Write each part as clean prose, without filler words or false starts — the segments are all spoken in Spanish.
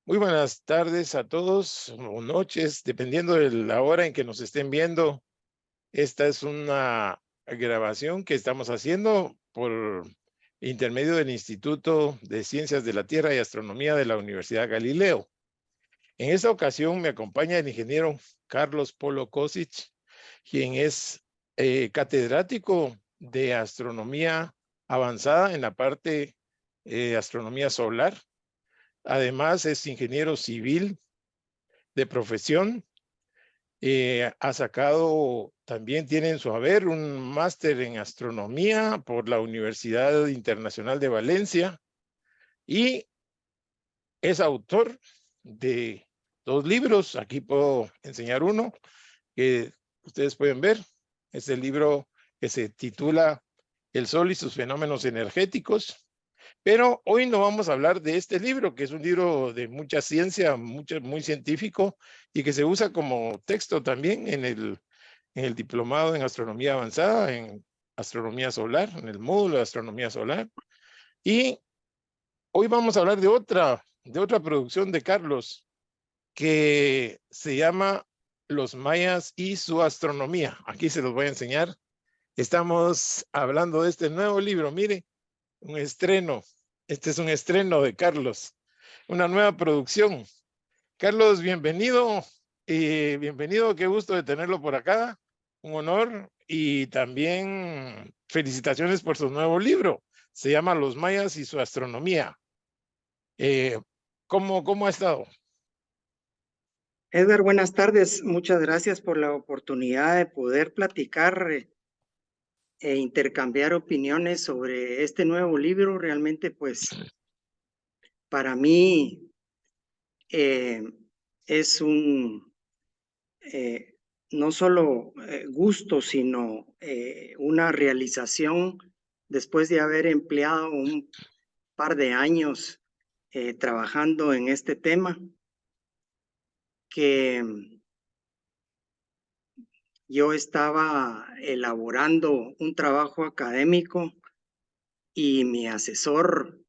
Muy buenas tardes a todos o noches, dependiendo de la hora en que nos estén viendo. Esta es una grabación que estamos haciendo por intermedio del Instituto de Ciencias de la Tierra y Astronomía de la Universidad Galileo. En esta ocasión me acompaña el ingeniero Carlos Polo Kosic, quien es catedrático de astronomía avanzada en la parte astronomía solar. Además, es ingeniero civil de profesión. Ha sacado, también tiene en su haber un máster en astronomía por la Universidad Internacional de Valencia y es autor de 2 libros. Aquí puedo enseñar uno que ustedes pueden ver. Es el libro que se titula El Sol y sus fenómenos energéticos. Pero hoy no vamos a hablar de este libro, que es un libro de mucha ciencia, muy científico, y que se usa como texto también en el diplomado en astronomía avanzada, en astronomía solar, en el módulo de astronomía solar. Y hoy vamos a hablar de otra producción de Carlos, que se llama Los mayas y su astronomía. Aquí se los voy a enseñar. Estamos hablando de este nuevo libro. Mire, un estreno. Este es un estreno de Carlos, una nueva producción. Carlos, bienvenido. Bienvenido, qué gusto de tenerlo por acá. Un honor y también felicitaciones por su nuevo libro. Se llama Los mayas y su astronomía. Eh, ¿cómo ha estado? Edgar, buenas tardes. Muchas gracias por la oportunidad de poder platicar e intercambiar opiniones sobre este nuevo libro. Realmente, pues, para mí eh, es un no solo gusto, sino una realización después de haber empleado un par de años trabajando en este tema que yo estaba elaborando un trabajo académico y mi asesor,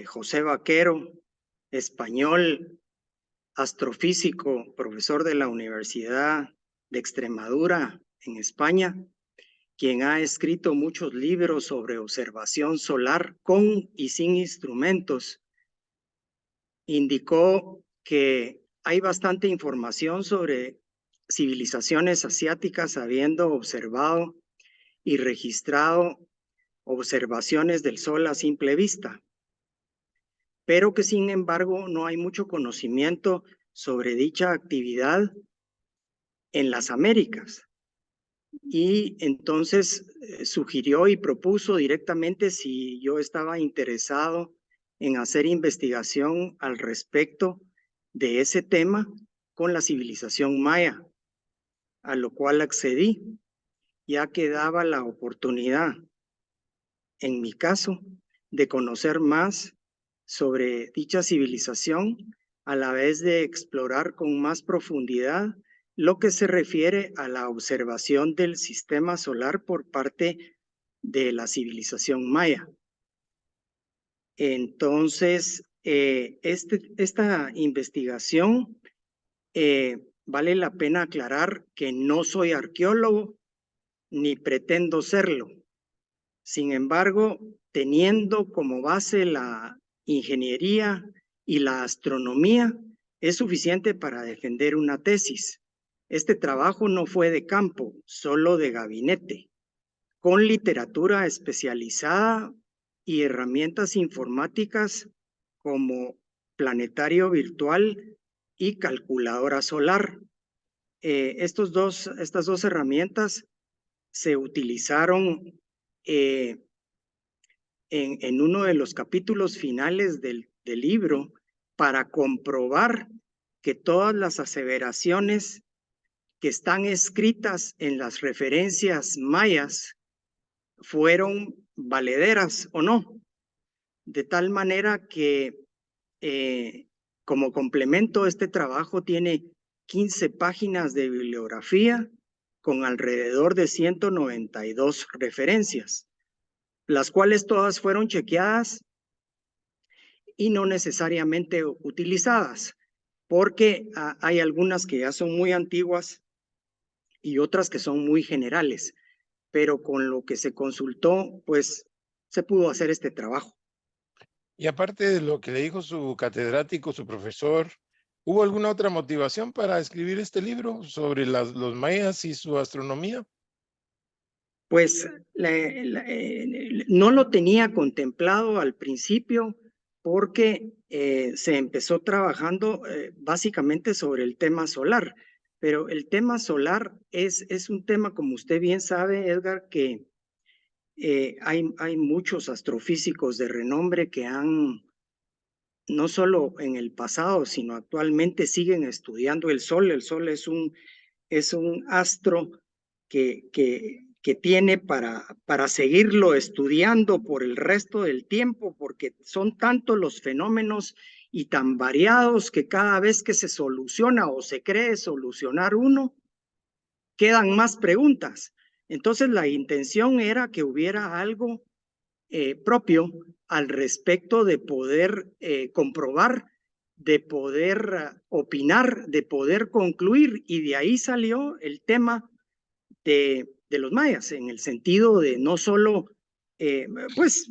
José Vaquero, español, astrofísico, profesor de la Universidad de Extremadura en España, quien ha escrito muchos libros sobre observación solar con y sin instrumentos, indicó que hay bastante información sobre civilizaciones asiáticas habiendo observado y registrado observaciones del Sol a simple vista, pero que sin embargo no hay mucho conocimiento sobre dicha actividad en las Américas. Y entonces sugirió y propuso directamente si yo estaba interesado en hacer investigación al respecto de ese tema con la civilización maya, a lo cual accedí, ya que daba la oportunidad, en mi caso, de conocer más sobre dicha civilización, a la vez de explorar con más profundidad lo que se refiere a la observación del sistema solar por parte de la civilización maya. Entonces, esta investigación, vale la pena aclarar que no soy arqueólogo ni pretendo serlo. Sin embargo, teniendo como base la ingeniería y la astronomía, es suficiente para defender una tesis. Este trabajo no fue de campo, solo de gabinete, con literatura especializada y herramientas informáticas como planetario virtual y calculadora solar. Estas dos herramientas se utilizaron en uno de los capítulos finales del libro para comprobar que todas las aseveraciones que están escritas en las referencias mayas fueron valederas o no, de tal manera que como complemento este trabajo tiene 15 páginas de bibliografía con alrededor de 192 referencias, las cuales todas fueron chequeadas y no necesariamente utilizadas, porque hay algunas que ya son muy antiguas y otras que son muy generales, pero con lo que se consultó, pues se pudo hacer este trabajo. Y aparte de lo que le dijo su catedrático, su profesor, ¿hubo alguna otra motivación para escribir este libro sobre los mayas y su astronomía? Pues no lo tenía contemplado al principio porque se empezó trabajando básicamente sobre el tema solar, pero el tema solar es un tema, como usted bien sabe, Edgar, que hay muchos astrofísicos de renombre que han, no solo en el pasado, sino actualmente siguen estudiando el Sol. El Sol es un astro que tiene para seguirlo estudiando por el resto del tiempo, porque son tantos los fenómenos y tan variados que cada vez que se soluciona o se cree solucionar uno, quedan más preguntas. Entonces la intención era que hubiera algo propio al respecto de poder comprobar, de poder opinar, de poder concluir, y de ahí salió el tema de los mayas, en el sentido de no solo, pues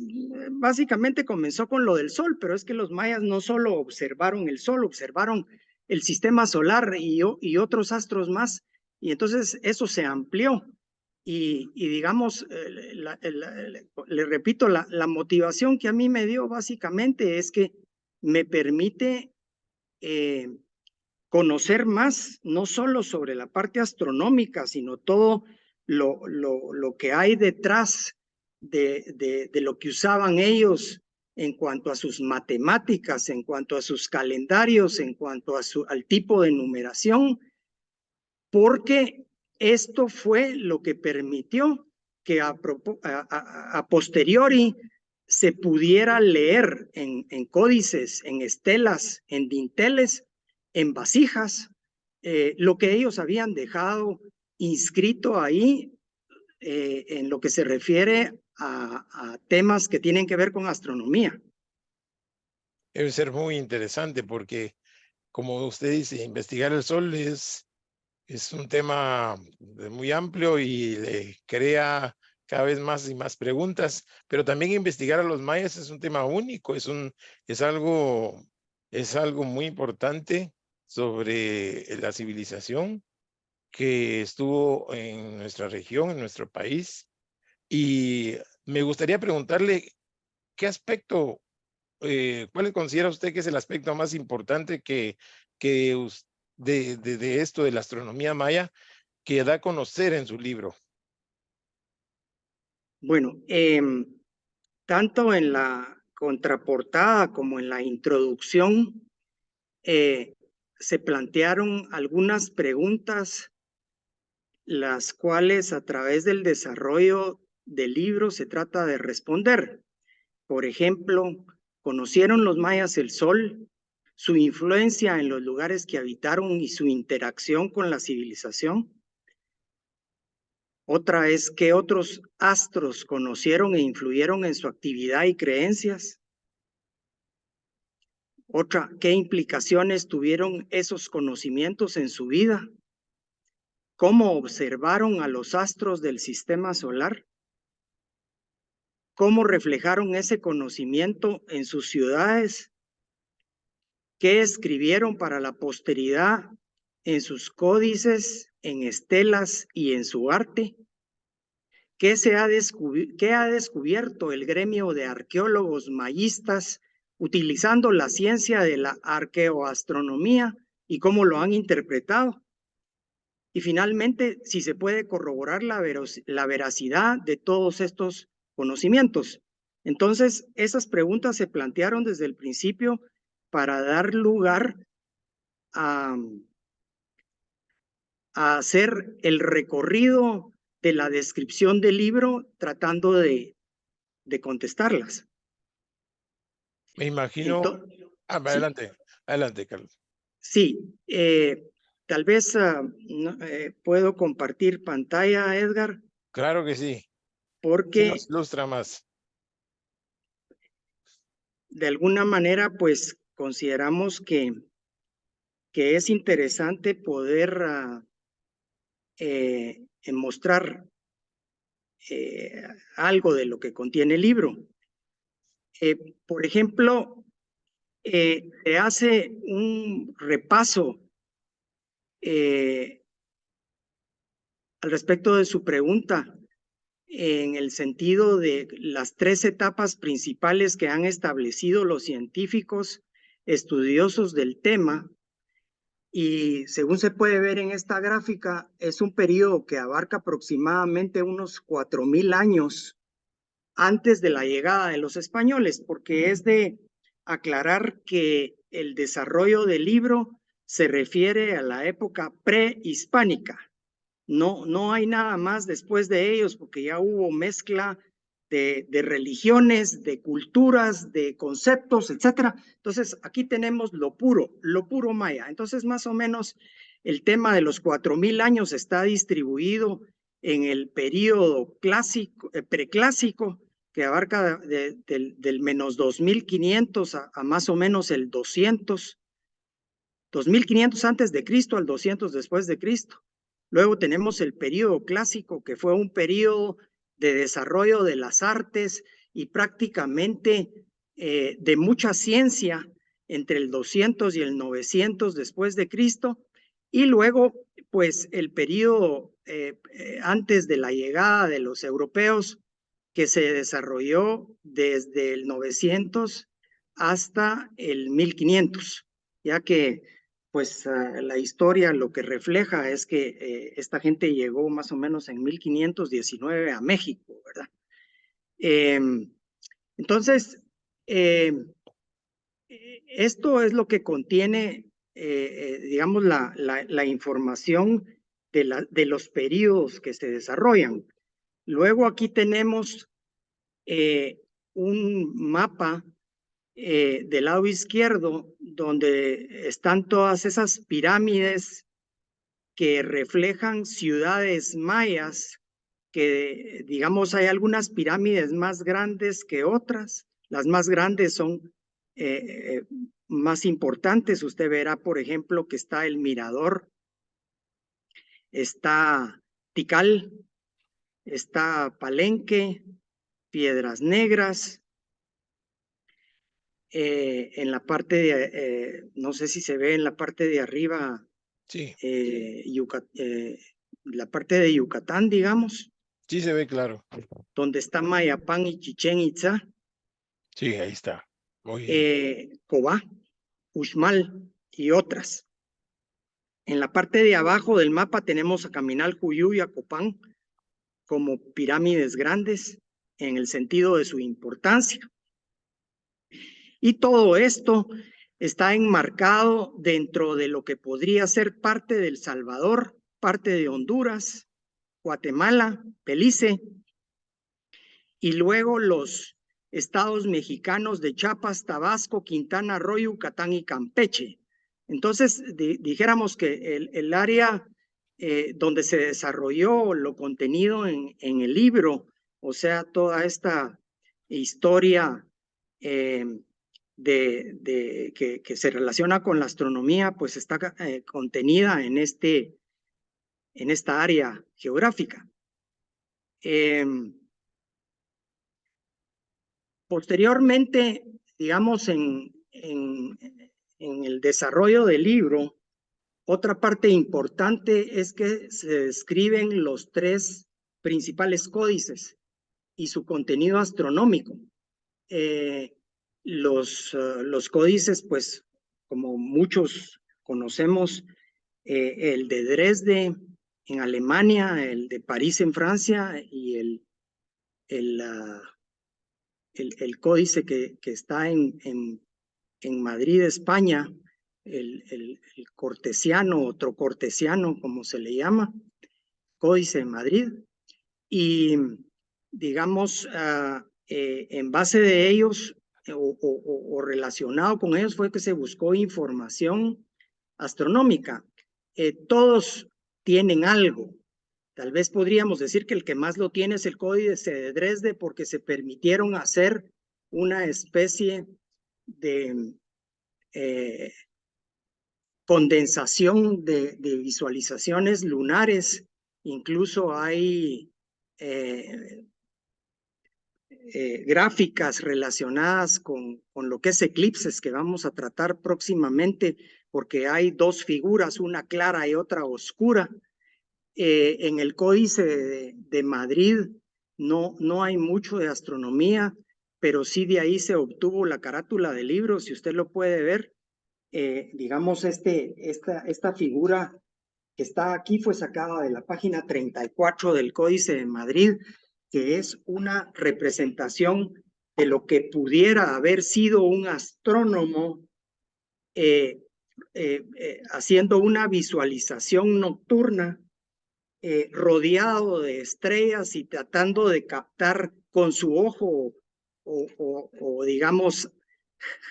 básicamente comenzó con lo del sol, pero es que los mayas no solo observaron el sol, observaron el sistema solar y otros astros más, y entonces eso se amplió. Y digamos, le repito, la motivación que a mí me dio básicamente es que me permite eh, conocer más, no solo sobre la parte astronómica, sino todo lo que hay detrás de lo que usaban ellos en cuanto a sus matemáticas, en cuanto a sus calendarios, en cuanto al tipo de numeración, porque esto fue lo que permitió que a posteriori se pudiera leer en códices, en estelas, en dinteles, en vasijas, lo que ellos habían dejado inscrito ahí en lo que se refiere a temas que tienen que ver con astronomía. Debe ser muy interesante porque, como usted dice, investigar el sol es un tema muy amplio y le crea cada vez más y más preguntas, pero también investigar a los mayas es un tema único, es algo, es algo muy importante sobre la civilización que estuvo en nuestra región, en nuestro país. Y me gustaría preguntarle qué aspecto, cuál considera usted que es el aspecto más importante que de esto de la astronomía maya que da a conocer en su libro. Bueno, tanto en la contraportada como en la introducción, eh, se plantearon algunas preguntas, las cuales a través del desarrollo del libro se trata de responder. Por ejemplo, ¿conocieron los mayas el sol, su influencia en los lugares que habitaron y su interacción con la civilización? Otra es, ¿qué otros astros conocieron e influyeron en su actividad y creencias? Otra, ¿qué implicaciones tuvieron esos conocimientos en su vida? ¿Cómo observaron a los astros del sistema solar? ¿Cómo reflejaron ese conocimiento en sus ciudades? ¿Qué escribieron para la posteridad en sus códices, en estelas y en su arte? ¿Qué ha descubierto el gremio de arqueólogos mayistas utilizando la ciencia de la arqueoastronomía y cómo lo han interpretado? Y finalmente, si se puede corroborar la veracidad de todos estos conocimientos. Entonces, esas preguntas se plantearon desde el principio para dar lugar a, a hacer el recorrido de la descripción del libro tratando de contestarlas. Me imagino, Entonces, sí, adelante, adelante, Carlos. sí, tal vez puedo compartir pantalla, Edgar, Claro que sí, sí porque nos ilustra más. de alguna manera, pues consideramos que es interesante poder mostrar algo de lo que contiene el libro. Por ejemplo, se hace un repaso al respecto de su pregunta, en el sentido de las 3 etapas principales que han establecido los científicos estudiosos del tema. Y según se puede ver en esta gráfica, es un periodo que abarca aproximadamente unos 4.000 años antes de la llegada de los españoles, porque es de aclarar que el desarrollo del libro se refiere a la época prehispánica. No hay nada más después de ellos, porque ya hubo mezcla de religiones, de culturas, de conceptos, etcétera. Entonces, aquí tenemos lo puro maya. Entonces, más o menos, el tema de los 4.000 años está distribuido en el periodo clásico, preclásico, que abarca del menos 2.500 a más o menos el 200, 2.500 antes de Cristo al 200 después de Cristo. Luego tenemos el periodo clásico, que fue un periodo de desarrollo de las artes y prácticamente de mucha ciencia entre el 200 y el 900 después de Cristo. Y luego, pues, el periodo antes de la llegada de los europeos, que se desarrolló desde el 900 hasta el 1500, ya que pues la historia lo que refleja es que esta gente llegó más o menos en 1519 a México, ¿verdad? Entonces, esto es lo que contiene, digamos, la información de los periodos que se desarrollan. Luego aquí tenemos un mapa del lado izquierdo, donde están todas esas pirámides que reflejan ciudades mayas, que digamos hay algunas pirámides más grandes que otras. Las más grandes son más importantes. Usted verá, por ejemplo, que está el Mirador, está Tikal, está Palenque, Piedras Negras. En la parte de, no sé si se ve en la parte de arriba, Sí, la parte de Yucatán, digamos, sí se ve claro. donde está Mayapán y Chichén Itzá, Sí, ahí está. Muy bien. Cobá, Uxmal y otras. En la parte de abajo del mapa tenemos a Caminal, Juyú y a Copán como pirámides grandes en el sentido de su importancia. Y todo esto está enmarcado dentro de lo que podría ser parte de El Salvador, parte de Honduras, Guatemala, Belice, y luego los estados mexicanos de Chiapas, Tabasco, Quintana Roo, Yucatán y Campeche. Entonces, dijéramos que el área donde se desarrolló lo contenido en el libro, o sea, toda esta historia que se relaciona con la astronomía, pues está contenida en esta área geográfica. Posteriormente, digamos, en el desarrollo del libro, otra parte importante es que se describen los 3 principales códices y su contenido astronómico. Los códices, pues, como muchos conocemos, el de Dresde en Alemania, el de París en Francia y el códice que está en Madrid, España, el cortesiano, otro cortesiano, como se le llama, códice de Madrid. Y digamos, en base de ellos o relacionado con ellos fue que se buscó información astronómica. Todos tienen algo. Tal vez podríamos decir que el que más lo tiene es el códice de Dresde, porque se permitieron hacer una especie condensación de visualizaciones lunares. Incluso hay gráficas relacionadas con lo que es eclipses que vamos a tratar próximamente, porque hay dos figuras, una clara y otra oscura. En el Códice de Madrid no hay mucho de astronomía, pero sí de ahí se obtuvo la carátula del libro, si usted lo puede ver. Digamos, esta figura que está aquí fue sacada de la página 34 del Códice de Madrid, que es una representación de lo que pudiera haber sido un astrónomo haciendo una visualización nocturna rodeado de estrellas y tratando de captar con su ojo o digamos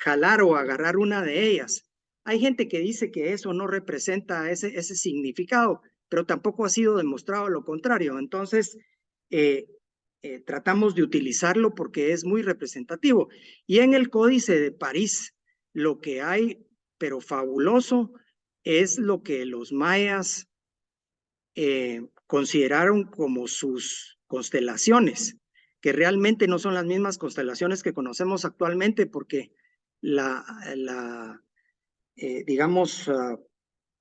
jalar o agarrar una de ellas. Hay gente que dice que eso no representa ese significado, pero tampoco ha sido demostrado lo contrario. Entonces, tratamos de utilizarlo porque es muy representativo. Y en el Códice de París, lo que hay, pero fabuloso, es lo que los mayas consideraron como sus constelaciones, que realmente no son las mismas constelaciones que conocemos actualmente, porque digamos,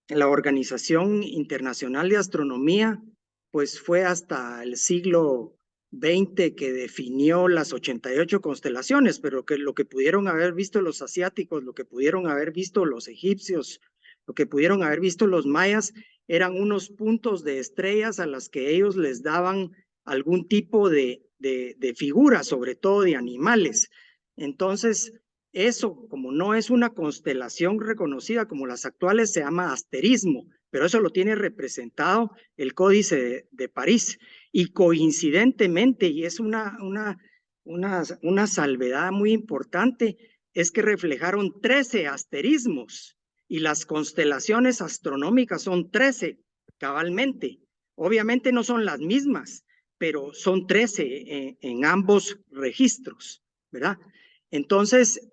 la Organización Internacional de Astronomía, pues fue hasta el siglo XX que definió las 88 constelaciones, pero que lo que pudieron haber visto los asiáticos, lo que pudieron haber visto los egipcios, lo que pudieron haber visto los mayas, eran unos puntos de estrellas a las que ellos les daban algún tipo de figura, sobre todo de animales. Entonces, eso, como no es una constelación reconocida como las actuales, se llama asterismo, pero eso lo tiene representado el Códice de París. Y coincidentemente, y es una salvedad muy importante, es que reflejaron 13 asterismos y las constelaciones astronómicas son 13 cabalmente. Obviamente no son las mismas, pero son 13 en ambos registros, ¿verdad? Entonces,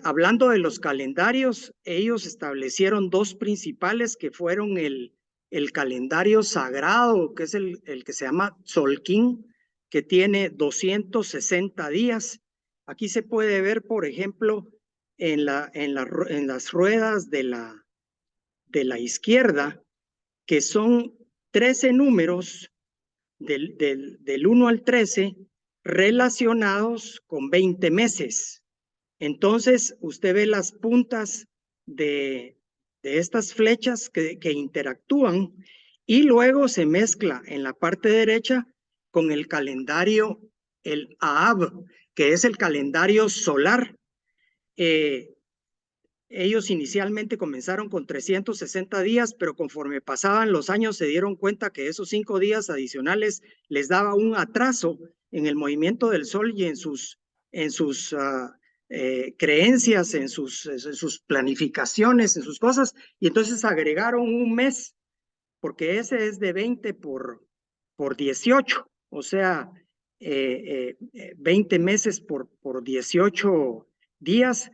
hablando de los calendarios, ellos establecieron dos principales que fueron el calendario sagrado, que es el que se llama Tzolk'in, que tiene 260 días. Aquí se puede ver, por ejemplo, en las ruedas de la izquierda, que son 13 números del 1 al 13 relacionados con 20 meses. Entonces, usted ve las puntas de estas flechas que interactúan y luego se mezcla en la parte derecha con el calendario, el Aab, que es el calendario solar. Ellos inicialmente comenzaron con 360 días, pero conforme pasaban los años se dieron cuenta que esos 5 días adicionales les daba un atraso en el movimiento del Sol y en sus creencias, en sus planificaciones, en sus cosas, y entonces agregaron un mes, porque ese es de 20 por 18, o sea, 20 meses por 18 días,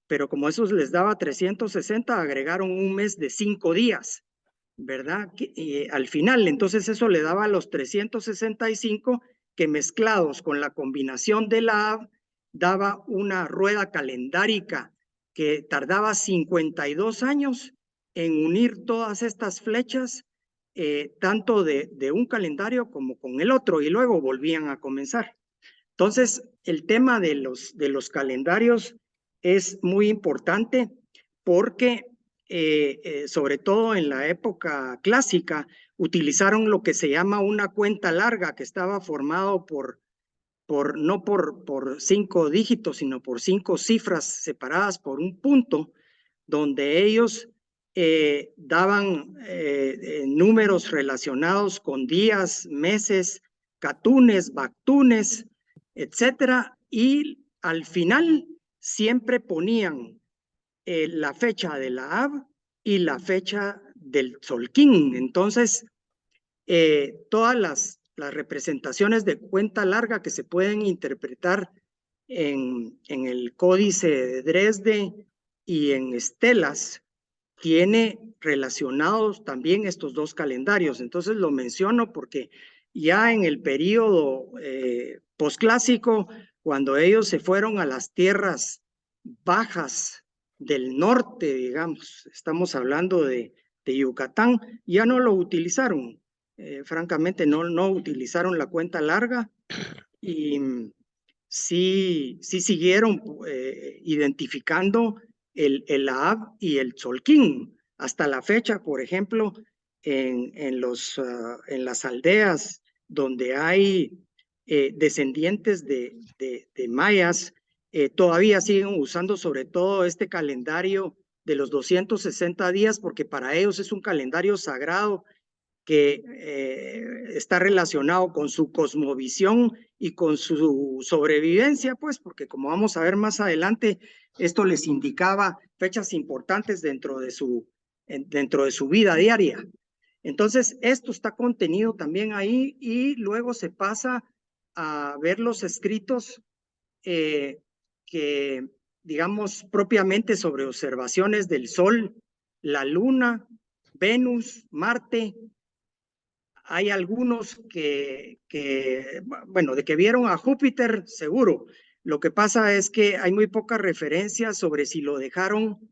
pero como eso les daba 360, agregaron un mes de 5 días, ¿verdad? Al final, entonces eso le daba los 365 que mezclados con la combinación de la AB, daba una rueda calendárica que tardaba 52 años en unir todas estas flechas, tanto de un calendario como con el otro, y luego volvían a comenzar. Entonces, el tema de los calendarios es muy importante porque, sobre todo en la época clásica, utilizaron lo que se llama una cuenta larga, que estaba formado no por 5 dígitos, sino por 5 cifras separadas por un punto, donde ellos daban números relacionados con días, meses, catunes, bactunes, etcétera, y al final siempre ponían la fecha de la Ab y la fecha del Tzolk'in. Entonces, todas las representaciones de cuenta larga que se pueden interpretar en el Códice de Dresde y en Estelas, tiene relacionados también estos dos calendarios. Entonces lo menciono porque ya en el periodo posclásico, cuando ellos se fueron a las tierras bajas del norte, digamos, estamos hablando de Yucatán, ya no lo utilizaron. Francamente, no utilizaron la cuenta larga y sí siguieron identificando el Ahab y el Tzolk'in. Hasta la fecha, por ejemplo, en las aldeas donde hay descendientes de mayas, todavía siguen usando sobre todo este calendario de los 260 días, porque para ellos es un calendario sagrado que está relacionado con su cosmovisión y con su sobrevivencia, pues, porque como vamos a ver más adelante, esto les indicaba fechas importantes dentro de su vida diaria. Entonces, esto está contenido también ahí y luego se pasa a ver los escritos que, digamos, propiamente sobre observaciones del Sol, la Luna, Venus, Marte. Hay algunos bueno, de que vieron a Júpiter, seguro. Lo que pasa es que hay muy pocas referencias sobre si lo dejaron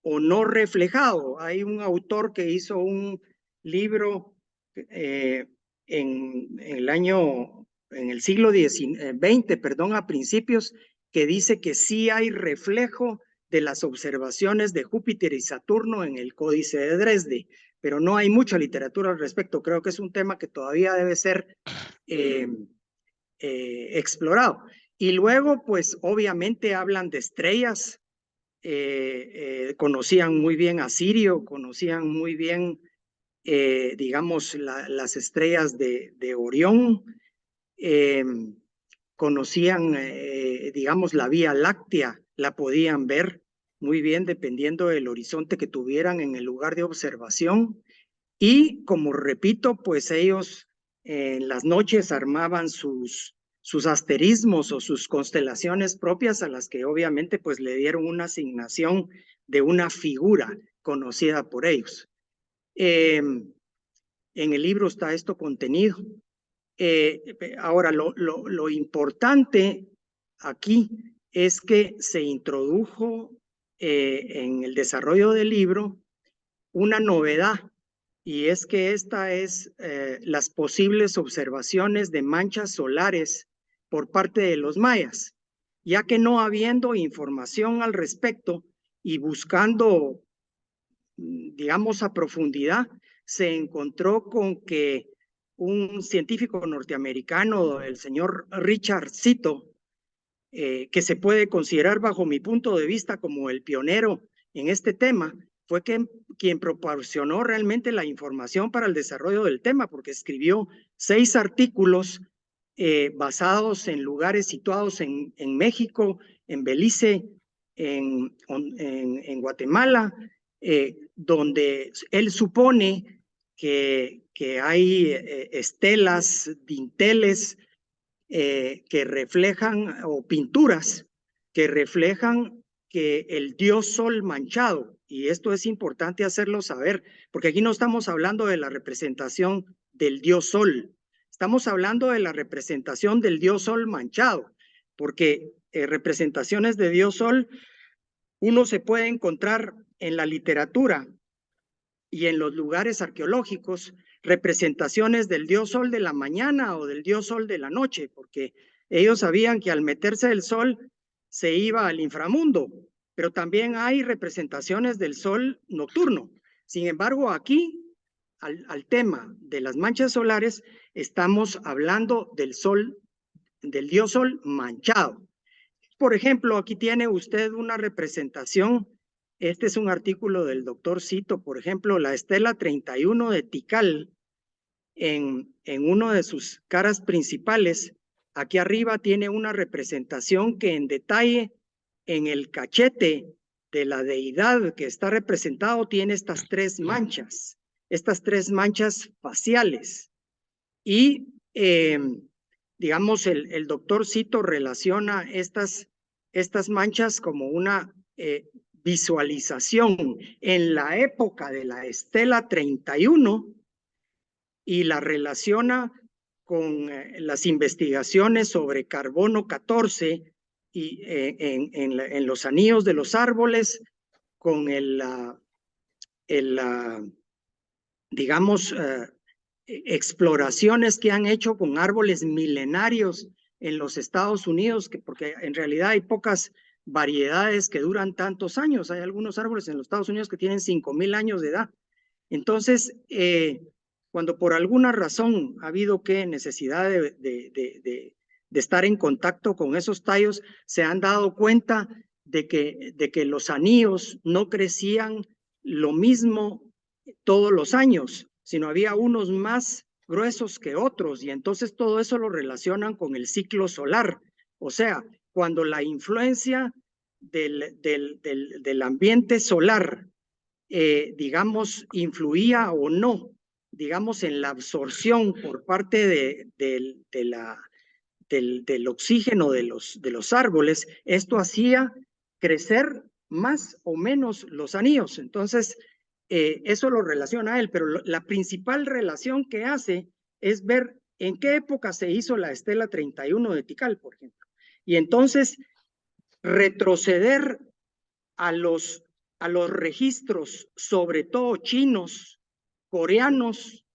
o no reflejado. Hay un autor que hizo un libro en el siglo XX, perdón, a principios, que dice que sí hay reflejo de las observaciones de Júpiter y Saturno en el Códice de Dresde, pero no hay mucha literatura al respecto. Creo que es un tema que todavía debe ser explorado. Y luego, pues obviamente hablan de estrellas, conocían muy bien a Sirio, conocían muy bien, digamos, las estrellas de Orión, conocían, digamos, la Vía Láctea, la podían ver muy bien dependiendo del horizonte que tuvieran en el lugar de observación. Y como repito, pues ellos en las noches armaban sus asterismos o sus constelaciones propias, a las que obviamente pues le dieron una asignación de una figura conocida por ellos. En el libro está esto contenido. Ahora, lo importante aquí es que se introdujo en el desarrollo del libro una novedad, y es que esta es las posibles observaciones de manchas solares por parte de los mayas, ya que no habiendo información al respecto y buscando, digamos, a profundidad, se encontró con que un científico norteamericano, el señor Richard Sito, que se puede considerar bajo mi punto de vista como el pionero en este tema, fue quien proporcionó realmente la información para el desarrollo del tema, porque escribió 6 artículos basados en lugares situados en México, en Belice, en Guatemala, donde él supone que hay estelas, dinteles, que reflejan, o pinturas que reflejan que el dios Sol manchado, y esto es importante hacerlo saber, porque aquí no estamos hablando de la representación del dios Sol, estamos hablando de la representación del dios Sol manchado, porque representaciones de dios Sol uno se puede encontrar en la literatura y en los lugares arqueológicos, representaciones del dios Sol de la mañana o del dios Sol de la noche, porque ellos sabían que al meterse el sol se iba al inframundo, pero también hay representaciones del Sol nocturno. Sin embargo, aquí, al tema de las manchas solares, estamos hablando del Sol, del dios Sol manchado. Por ejemplo, aquí tiene usted una representación. Este es un artículo del doctor Sito, por ejemplo, la estela 31 de Tikal, en uno de sus caras principales. Aquí arriba tiene una representación que en detalle en el cachete de la deidad que está representado tiene estas 3 manchas faciales. Y digamos, el doctor Cito relaciona estas manchas como una visualización en la época de la estela 31 y la relaciona con las investigaciones sobre carbono 14 y en los anillos de los árboles con digamos, exploraciones que han hecho con árboles milenarios en los Estados Unidos, porque en realidad hay pocas variedades que duran tantos años. Hay algunos árboles en los Estados Unidos que tienen 5,000 años de edad. Entonces, cuando por alguna razón ha habido necesidad de estar en contacto con esos tallos, se han dado cuenta de que los anillos no crecían lo mismo todos los años, sino había unos más gruesos que otros, y entonces todo eso lo relacionan con el ciclo solar. O sea, cuando la influencia del ambiente solar, digamos, influía o no, digamos, en la absorción por parte del oxígeno de los árboles, esto hacía crecer más o menos los anillos. Entonces, eso lo relaciona a él, pero la principal relación que hace es ver en qué época se hizo la estela 31 de Tikal, por ejemplo. Y entonces retroceder a los registros, sobre todo chinos, coreanos,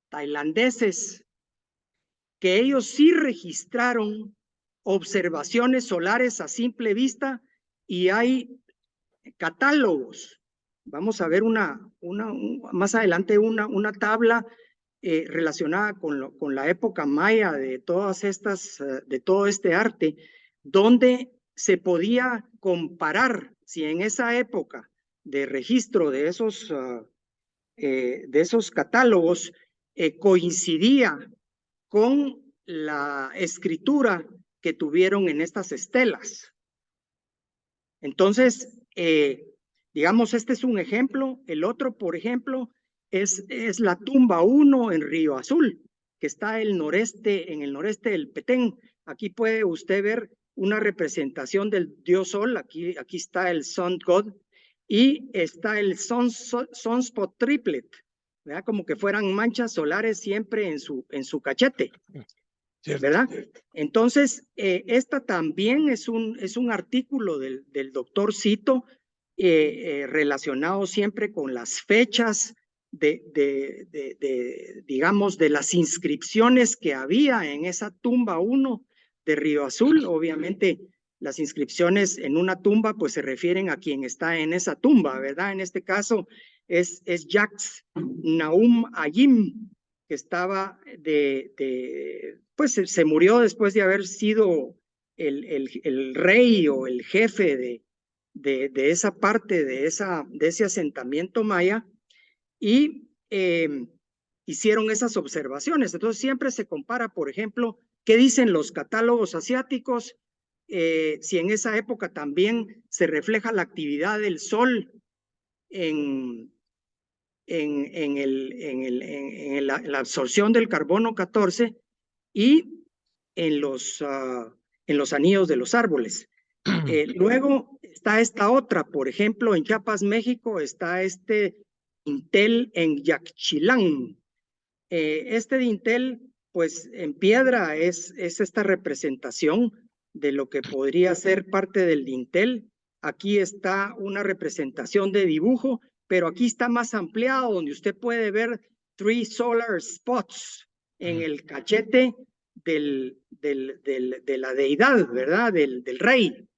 tailandeses, que ellos sí registraron observaciones solares a simple vista y hay catálogos. Vamos a ver más adelante una tabla relacionada con la época maya de todas estas, de todo este arte, donde se podía comparar si en esa época de registro de esos catálogos coincidía con la escritura que tuvieron en estas estelas. Entonces, digamos, este es un ejemplo. El otro, por ejemplo, es la tumba 1 en Río Azul, que está en el noreste del Petén. Aquí puede usted ver una representación del dios Sol. Aquí está el Sun God y está el Sunspot Triplet, ¿verdad? Como que fueran manchas solares siempre en su cachete. Cierto. ¿Verdad? Entonces, esta también es un artículo del doctor Cito relacionado siempre con las fechas digamos, de las inscripciones que había en esa tumba 1 de Río Azul. Obviamente, las inscripciones en una tumba pues se refieren a quien está en esa tumba, ¿verdad? En este caso es Jacques Naum Ayim, que estaba pues se murió después de haber sido el rey o el jefe de esa parte, de ese asentamiento maya, y hicieron esas observaciones. Entonces siempre se compara, por ejemplo, qué dicen los catálogos asiáticos, si en esa época también se refleja la actividad del sol en la absorción del carbono 14 y en los anillos de los árboles. Luego está esta otra, por ejemplo, en Chiapas, México, está este dintel en Yaxchilán. Este dintel, pues en piedra es esta representación de lo que podría ser parte del dintel. Aquí está una representación de dibujo, pero aquí está más ampliado, donde usted puede ver 3 solar spots en el cachete de la deidad, ¿verdad? Del rey.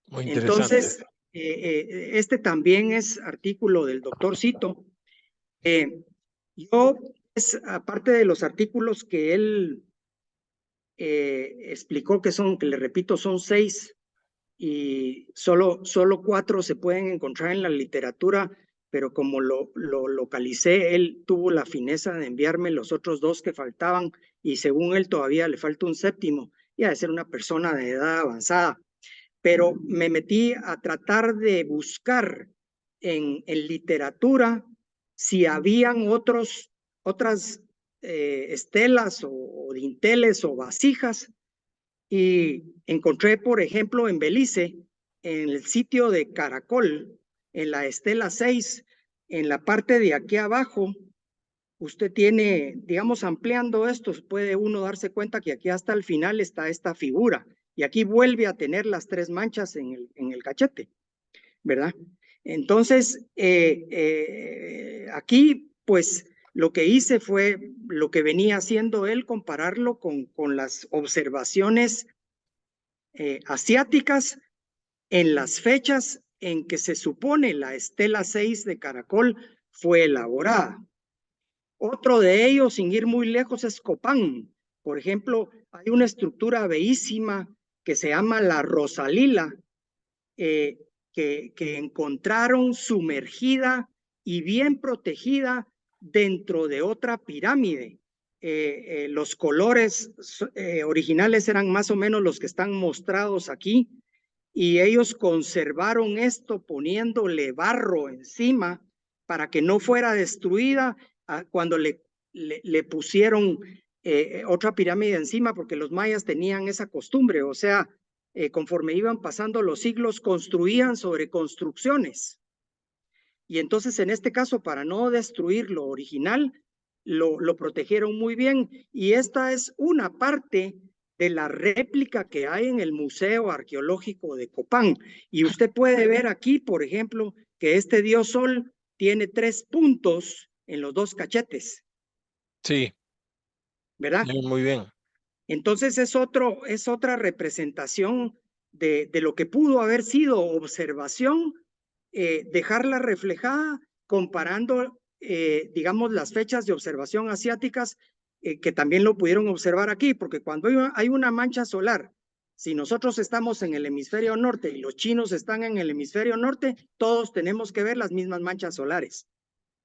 Muy interesante. Entonces, este también es artículo del doctor Cito. Yo, aparte de los artículos que él explicó que le repito, son 6 y solo 4 se pueden encontrar en la literatura, pero como lo localicé, él tuvo la fineza de enviarme los otros 2 que faltaban y según él todavía le falta un 7º y ha de ser una persona de edad avanzada. Pero me metí a tratar de buscar en literatura si habían otras estelas o dinteles o vasijas. Y encontré, por ejemplo, en Belice, en el sitio de Caracol, en la estela 6, en la parte de aquí abajo, usted tiene, digamos, ampliando esto, puede uno darse cuenta que aquí hasta el final está esta figura. Y aquí vuelve a tener las 3 manchas en el cachete, ¿verdad? Entonces, aquí, pues, lo que hice fue lo que venía haciendo él, compararlo con las observaciones asiáticas en las fechas en que se supone la estela 6 de Caracol fue elaborada. Otro de ellos, sin ir muy lejos, es Copán. Por ejemplo, hay una estructura bellísima que se llama la Rosalila, que encontraron sumergida y bien protegida dentro de otra pirámide. Los colores originales eran más o menos los que están mostrados aquí, y ellos conservaron esto poniéndole barro encima para que no fuera destruida cuando le pusieron otra pirámide encima, porque los mayas tenían esa costumbre, o sea, conforme iban pasando los siglos, construían sobre construcciones. Y entonces, en este caso, para no destruir lo original, lo protegieron muy bien. Y esta es una parte de la réplica que hay en el Museo Arqueológico de Copán. Y usted puede ver aquí, por ejemplo, que este dios Sol tiene 3 puntos en los 2 cachetes. Sí, ¿Verdad? muy bien. Entonces es otra representación de lo que pudo haber sido observación, dejarla reflejada comparando, digamos, las fechas de observación asiáticas, que también lo pudieron observar aquí, porque cuando hay una mancha solar, si nosotros estamos en el hemisferio norte y los chinos están en el hemisferio norte, todos tenemos que ver las mismas manchas solares.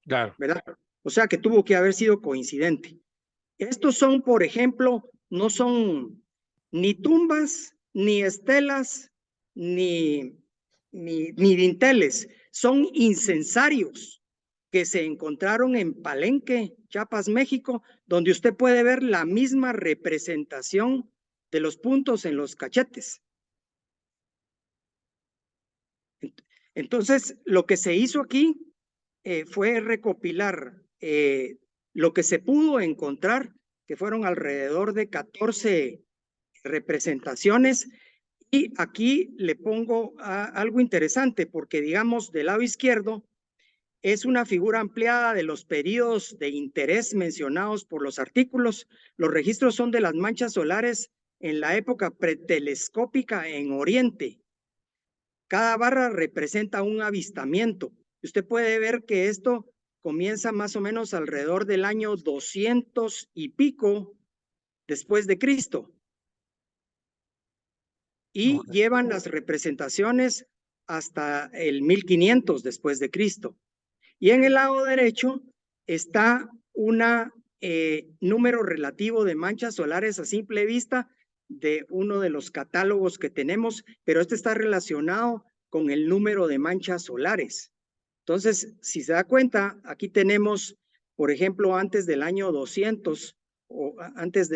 Claro. ¿Verdad? O sea que tuvo que haber sido coincidente. Estos son, por ejemplo, no son ni tumbas, ni estelas, ni dinteles, son incensarios que se encontraron en Palenque, Chiapas, México, donde usted puede ver la misma representación de los puntos en los cachetes. Entonces, lo que se hizo aquí fue recopilar lo que se pudo encontrar, que fueron alrededor de 14 representaciones. Y aquí le pongo algo interesante, porque digamos, del lado izquierdo es una figura ampliada de los periodos de interés mencionados por los artículos. Los registros son de las manchas solares en la época pretelescópica en Oriente. Cada barra representa un avistamiento. Usted puede ver que esto comienza más o menos alrededor del año 200 y pico después de Cristo. Y llevan las representaciones hasta el 1500 después de Cristo. Y en el lado derecho está un número relativo de manchas solares a simple vista de uno de los catálogos que tenemos, pero este está relacionado con el número de manchas solares. Entonces, si se da cuenta, aquí tenemos, por ejemplo, antes del año 200, o antes,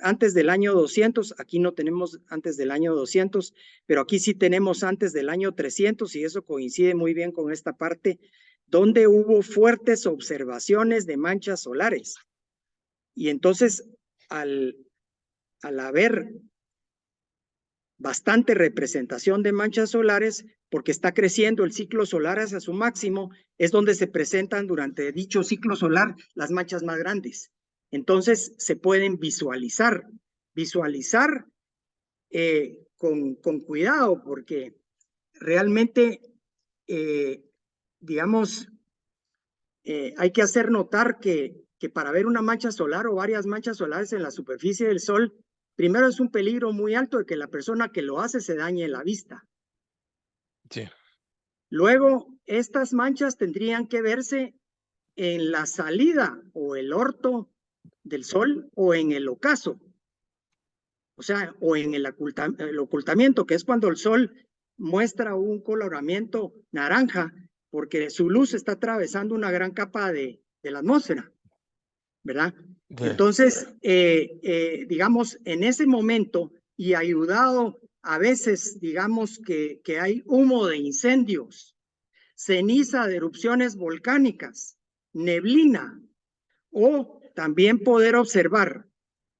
antes del año 200, aquí no tenemos antes del año 200, pero aquí sí tenemos antes del año 300, y eso coincide muy bien con esta parte, donde hubo fuertes observaciones de manchas solares. Y entonces, al haber bastante representación de manchas solares, porque está creciendo el ciclo solar hacia su máximo, es donde se presentan durante dicho ciclo solar las manchas más grandes. Entonces se pueden visualizar con cuidado, porque realmente, digamos, hay que hacer notar que para ver una mancha solar o varias manchas solares en la superficie del Sol, primero es un peligro muy alto de que la persona que lo hace se dañe la vista. Sí. Luego, estas manchas tendrían que verse en la salida o el orto del Sol o en el ocaso. O sea, o en el ocultamiento, que es cuando el Sol muestra un coloramiento naranja, porque su luz está atravesando una gran capa de la atmósfera. ¿verdad? Sí. Entonces, digamos, en ese momento y ayudado a veces, digamos, que hay humo de incendios, ceniza de erupciones volcánicas, neblina, o también poder observar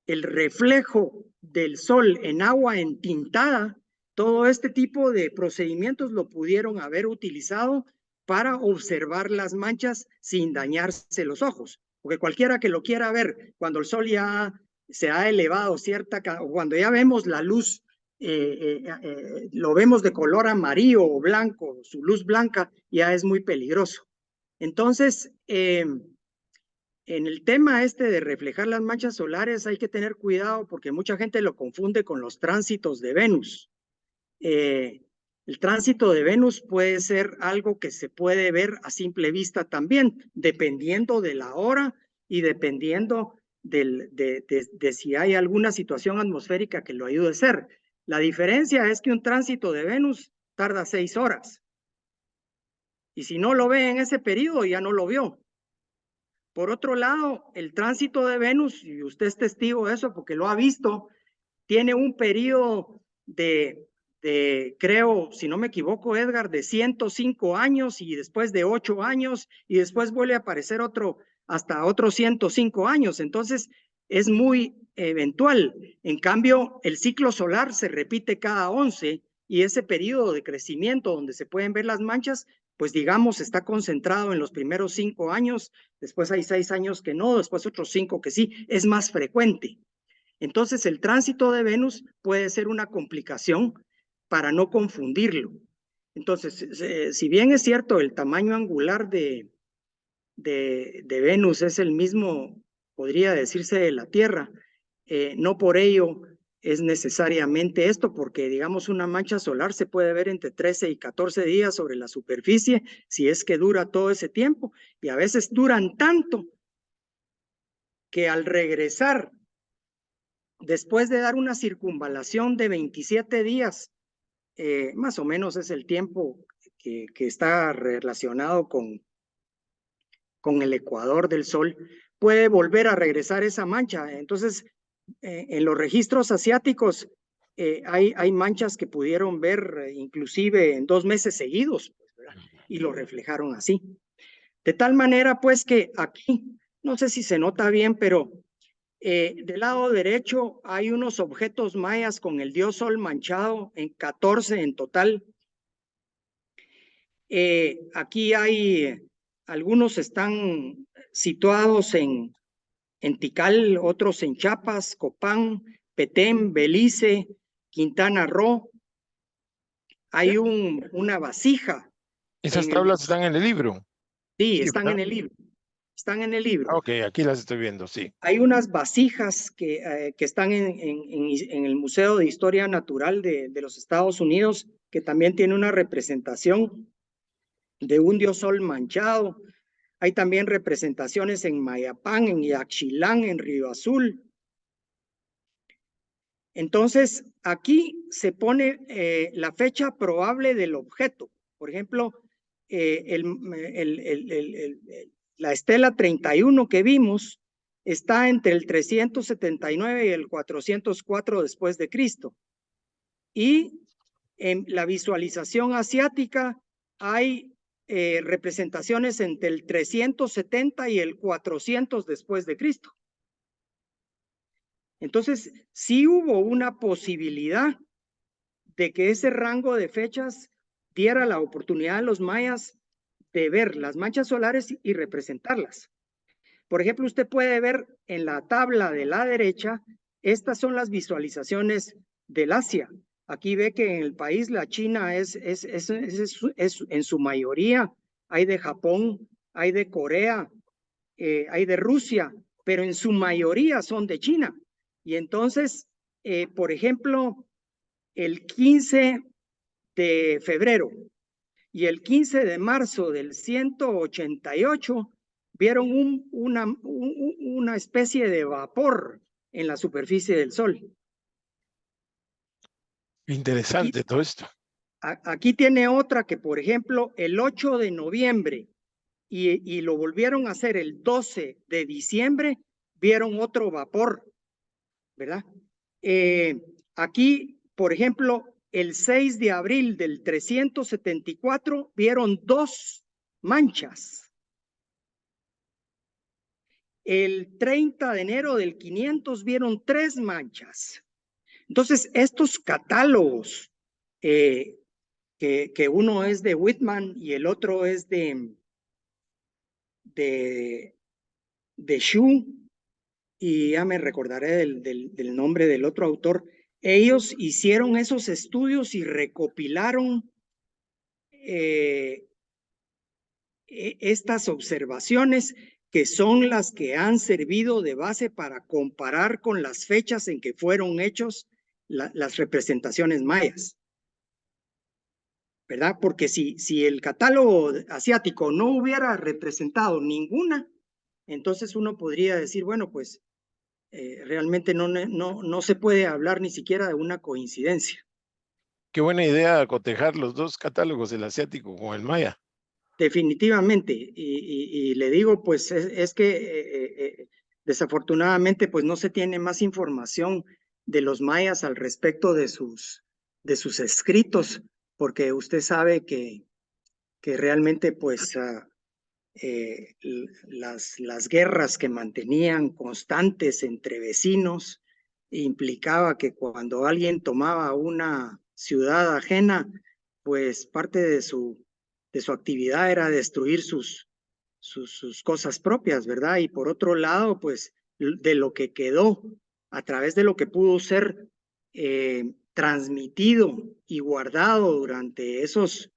el reflejo del sol en agua entintada, todo este tipo de procedimientos lo pudieron haber utilizado para observar las manchas sin dañarse los ojos. Porque cualquiera que lo quiera ver, cuando el sol ya se ha elevado cierta, o cuando ya vemos la luz, lo vemos de color amarillo o blanco, su luz blanca, ya es muy peligroso. Entonces, en el tema este de reflejar las manchas solares hay que tener cuidado porque mucha gente lo confunde con los tránsitos de Venus. El tránsito de Venus puede ser algo que se puede ver a simple vista también, dependiendo de la hora y dependiendo de si hay alguna situación atmosférica que lo ayude a hacer. La diferencia es que un tránsito de Venus tarda 6 horas. Y si no lo ve en ese periodo, ya no lo vio. Por otro lado, el tránsito de Venus, y usted es testigo de eso porque lo ha visto, tiene un periodo creo, si no me equivoco, Edgar, de 105 años y después de 8 años y después vuelve a aparecer hasta otros 105 años. Entonces, es muy eventual. En cambio, el ciclo solar se repite cada 11 y ese periodo de crecimiento donde se pueden ver las manchas, pues digamos, está concentrado en los primeros 5 años, después hay 6 años que no, después otros 5 que sí, es más frecuente. Entonces, el tránsito de Venus puede ser una complicación para no confundirlo. Entonces, si bien es cierto, el tamaño angular de Venus es el mismo, podría decirse, de la Tierra, no por ello es necesariamente esto, porque digamos una mancha solar se puede ver entre 13 y 14 días sobre la superficie, si es que dura todo ese tiempo, y a veces duran tanto que al regresar, después de dar una circunvalación de 27 días, más o menos es el tiempo que está relacionado con el ecuador del Sol, puede volver a regresar esa mancha. Entonces, en los registros asiáticos hay manchas que pudieron ver inclusive en 2 meses seguidos, ¿verdad? Y lo reflejaron así. De tal manera, pues, que aquí, no sé si se nota bien, pero del lado derecho hay unos objetos mayas con el dios Sol manchado, en 14 en total. Aquí hay, algunos están situados en Tikal, otros en Chiapas, Copán, Petén, Belice, Quintana Roo. Hay una vasija. Esas tablas están en el libro. Sí, Sí, están ¿verdad? en el libro. Están en el libro. Ok, aquí las estoy viendo, sí. Hay unas vasijas que están en el Museo de Historia Natural de los Estados Unidos, que también tiene una representación de un dios sol manchado. Hay también representaciones en Mayapán, en Yaxchilán, en Río Azul. Entonces, aquí se pone la fecha probable del objeto. Por ejemplo, la estela 31 que vimos está entre el 379 y el 404 después de Cristo. Y en la visualización asiática hay representaciones entre el 370 y el 400 después de Cristo. Entonces, sí hubo una posibilidad de que ese rango de fechas diera la oportunidad a los mayas de ver las manchas solares y representarlas. Por ejemplo, usted puede ver en la tabla de la derecha, estas son las visualizaciones del Asia. Aquí ve que en el país la China es en su mayoría, hay de Japón, hay de Corea, hay de Rusia, pero en su mayoría son de China. Y entonces, por ejemplo, el 15 de febrero y el 15 de marzo del 188 vieron una especie de vapor en la superficie del Sol. Interesante todo esto. Aquí tiene otra que, por ejemplo, el 8 de noviembre y lo volvieron a hacer el 12 de diciembre, vieron otro vapor, ¿verdad? Aquí, por ejemplo, el 6 de abril del 374 vieron 2 manchas. El 30 de enero del 500 vieron 3 manchas. Entonces, estos catálogos, que uno es de Whitman y el otro es de Shu, y ya me recordaré del nombre del otro autor. Ellos hicieron esos estudios y recopilaron estas observaciones, que son las que han servido de base para comparar con las fechas en que fueron hechos las representaciones mayas, ¿verdad? Porque si el catálogo asiático no hubiera representado ninguna, entonces uno podría decir, bueno, pues realmente no se puede hablar ni siquiera de una coincidencia. Qué buena idea cotejar los 2 catálogos, el asiático con el maya. Definitivamente, y le digo, pues es que desafortunadamente pues no se tiene más información de los mayas al respecto de sus escritos, porque usted sabe que realmente pues las guerras que mantenían constantes entre vecinos implicaba que cuando alguien tomaba una ciudad ajena, pues parte de su actividad era destruir sus cosas propias, ¿verdad? Y por otro lado, pues de lo que quedó, a través de lo que pudo ser transmitido y guardado durante esos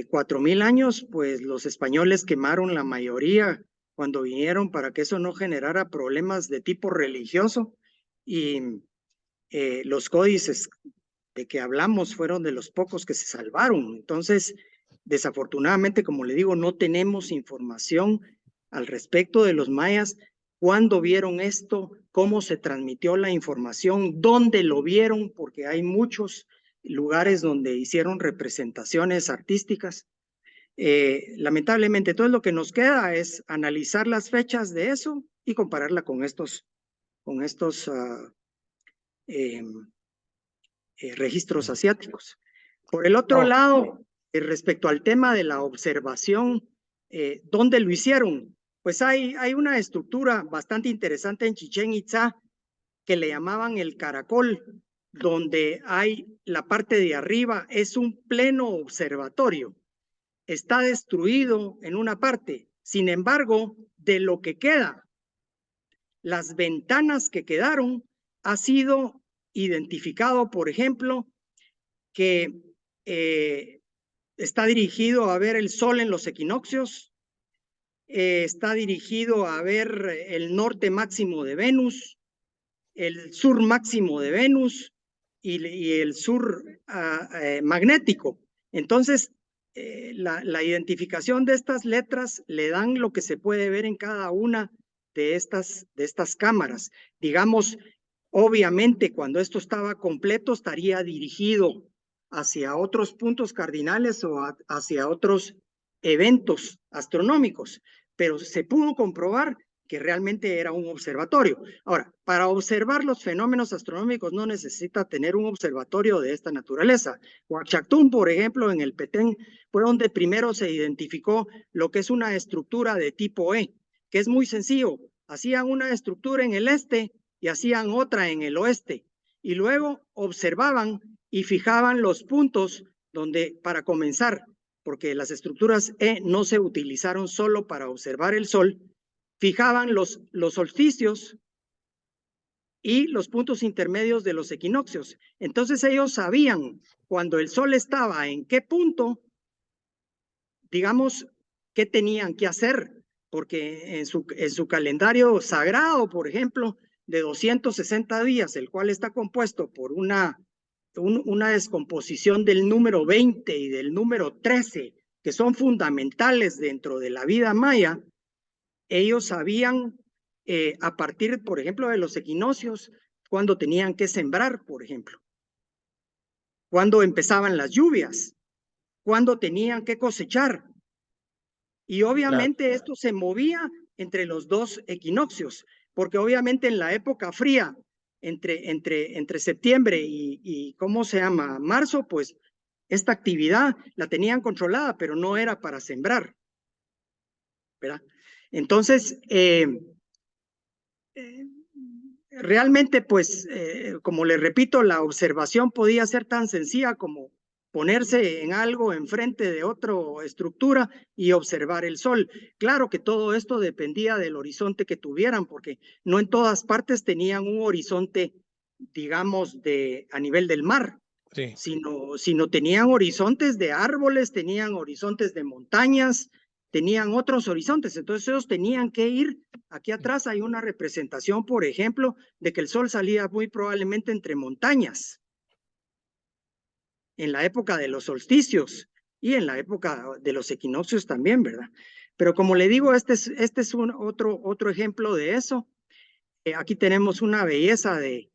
4000 años, pues los españoles quemaron la mayoría cuando vinieron, para que eso no generara problemas de tipo religioso, y los códices de que hablamos fueron de los pocos que se salvaron. Entonces, desafortunadamente, como le digo, no tenemos información al respecto de los mayas, cuándo vieron esto, cómo se transmitió la información, dónde lo vieron, porque hay muchos lugares donde hicieron representaciones artísticas. Lamentablemente, todo lo que nos queda es analizar las fechas de eso y compararla con estos registros asiáticos. Por el otro Oh, lado, respecto al tema de la observación, ¿dónde lo hicieron? Pues hay una estructura bastante interesante en Chichén Itzá que le llamaban el caracol, donde hay la parte de arriba, es un pleno observatorio. Está destruido en una parte, sin embargo, de lo que queda, las ventanas que quedaron, ha sido identificado, por ejemplo, que está dirigido a ver el sol en los equinoccios, está dirigido a ver el norte máximo de Venus, el sur máximo de Venus y el sur magnético. Entonces, la identificación de estas letras le dan lo que se puede ver en cada una de estas cámaras. Digamos, obviamente, cuando esto estaba completo, estaría dirigido hacia otros puntos cardinales o hacia otros eventos astronómicos, pero se pudo comprobar que realmente era un observatorio. Ahora, para observar los fenómenos astronómicos no necesita tener un observatorio de esta naturaleza. Huachactún, por ejemplo, en el Petén, fue donde primero se identificó lo que es una estructura de tipo E, que es muy sencillo. Hacían una estructura en el este y hacían otra en el oeste, y luego observaban y fijaban los puntos donde, para comenzar, porque las estructuras E no se utilizaron solo para observar el sol, fijaban los solsticios y los puntos intermedios de los equinoccios. Entonces ellos sabían cuando el sol estaba en qué punto, digamos, qué tenían que hacer, porque en su calendario sagrado, por ejemplo, de 260 días, el cual está compuesto por una descomposición del número 20 y del número 13, que son fundamentales dentro de la vida maya, ellos sabían a partir, por ejemplo, de los equinoccios, cuando tenían que sembrar, por ejemplo, cuando empezaban las lluvias, cuando tenían que cosechar. Y claro. obviamente esto se movía entre los dos equinoccios. porque obviamente en la época fría, entre septiembre y ¿cómo se llama? Marzo, pues esta actividad la tenían controlada, pero no era para sembrar, ¿verdad? Entonces, realmente, pues, como le repito, la observación podía ser tan sencilla como ponerse en algo enfrente de otra estructura y observar el sol. Claro que todo esto dependía del horizonte que tuvieran, porque no en todas partes tenían un horizonte, digamos, a nivel del mar, Sí. sino tenían horizontes de árboles, tenían horizontes de montañas, tenían otros horizontes. Entonces ellos tenían que ir. Aquí atrás hay una representación, por ejemplo, de que el sol salía muy probablemente entre montañas en la época de los solsticios y en la época de los equinoccios también, ¿verdad? Pero como le digo, este es otro ejemplo de eso. Aquí tenemos una belleza de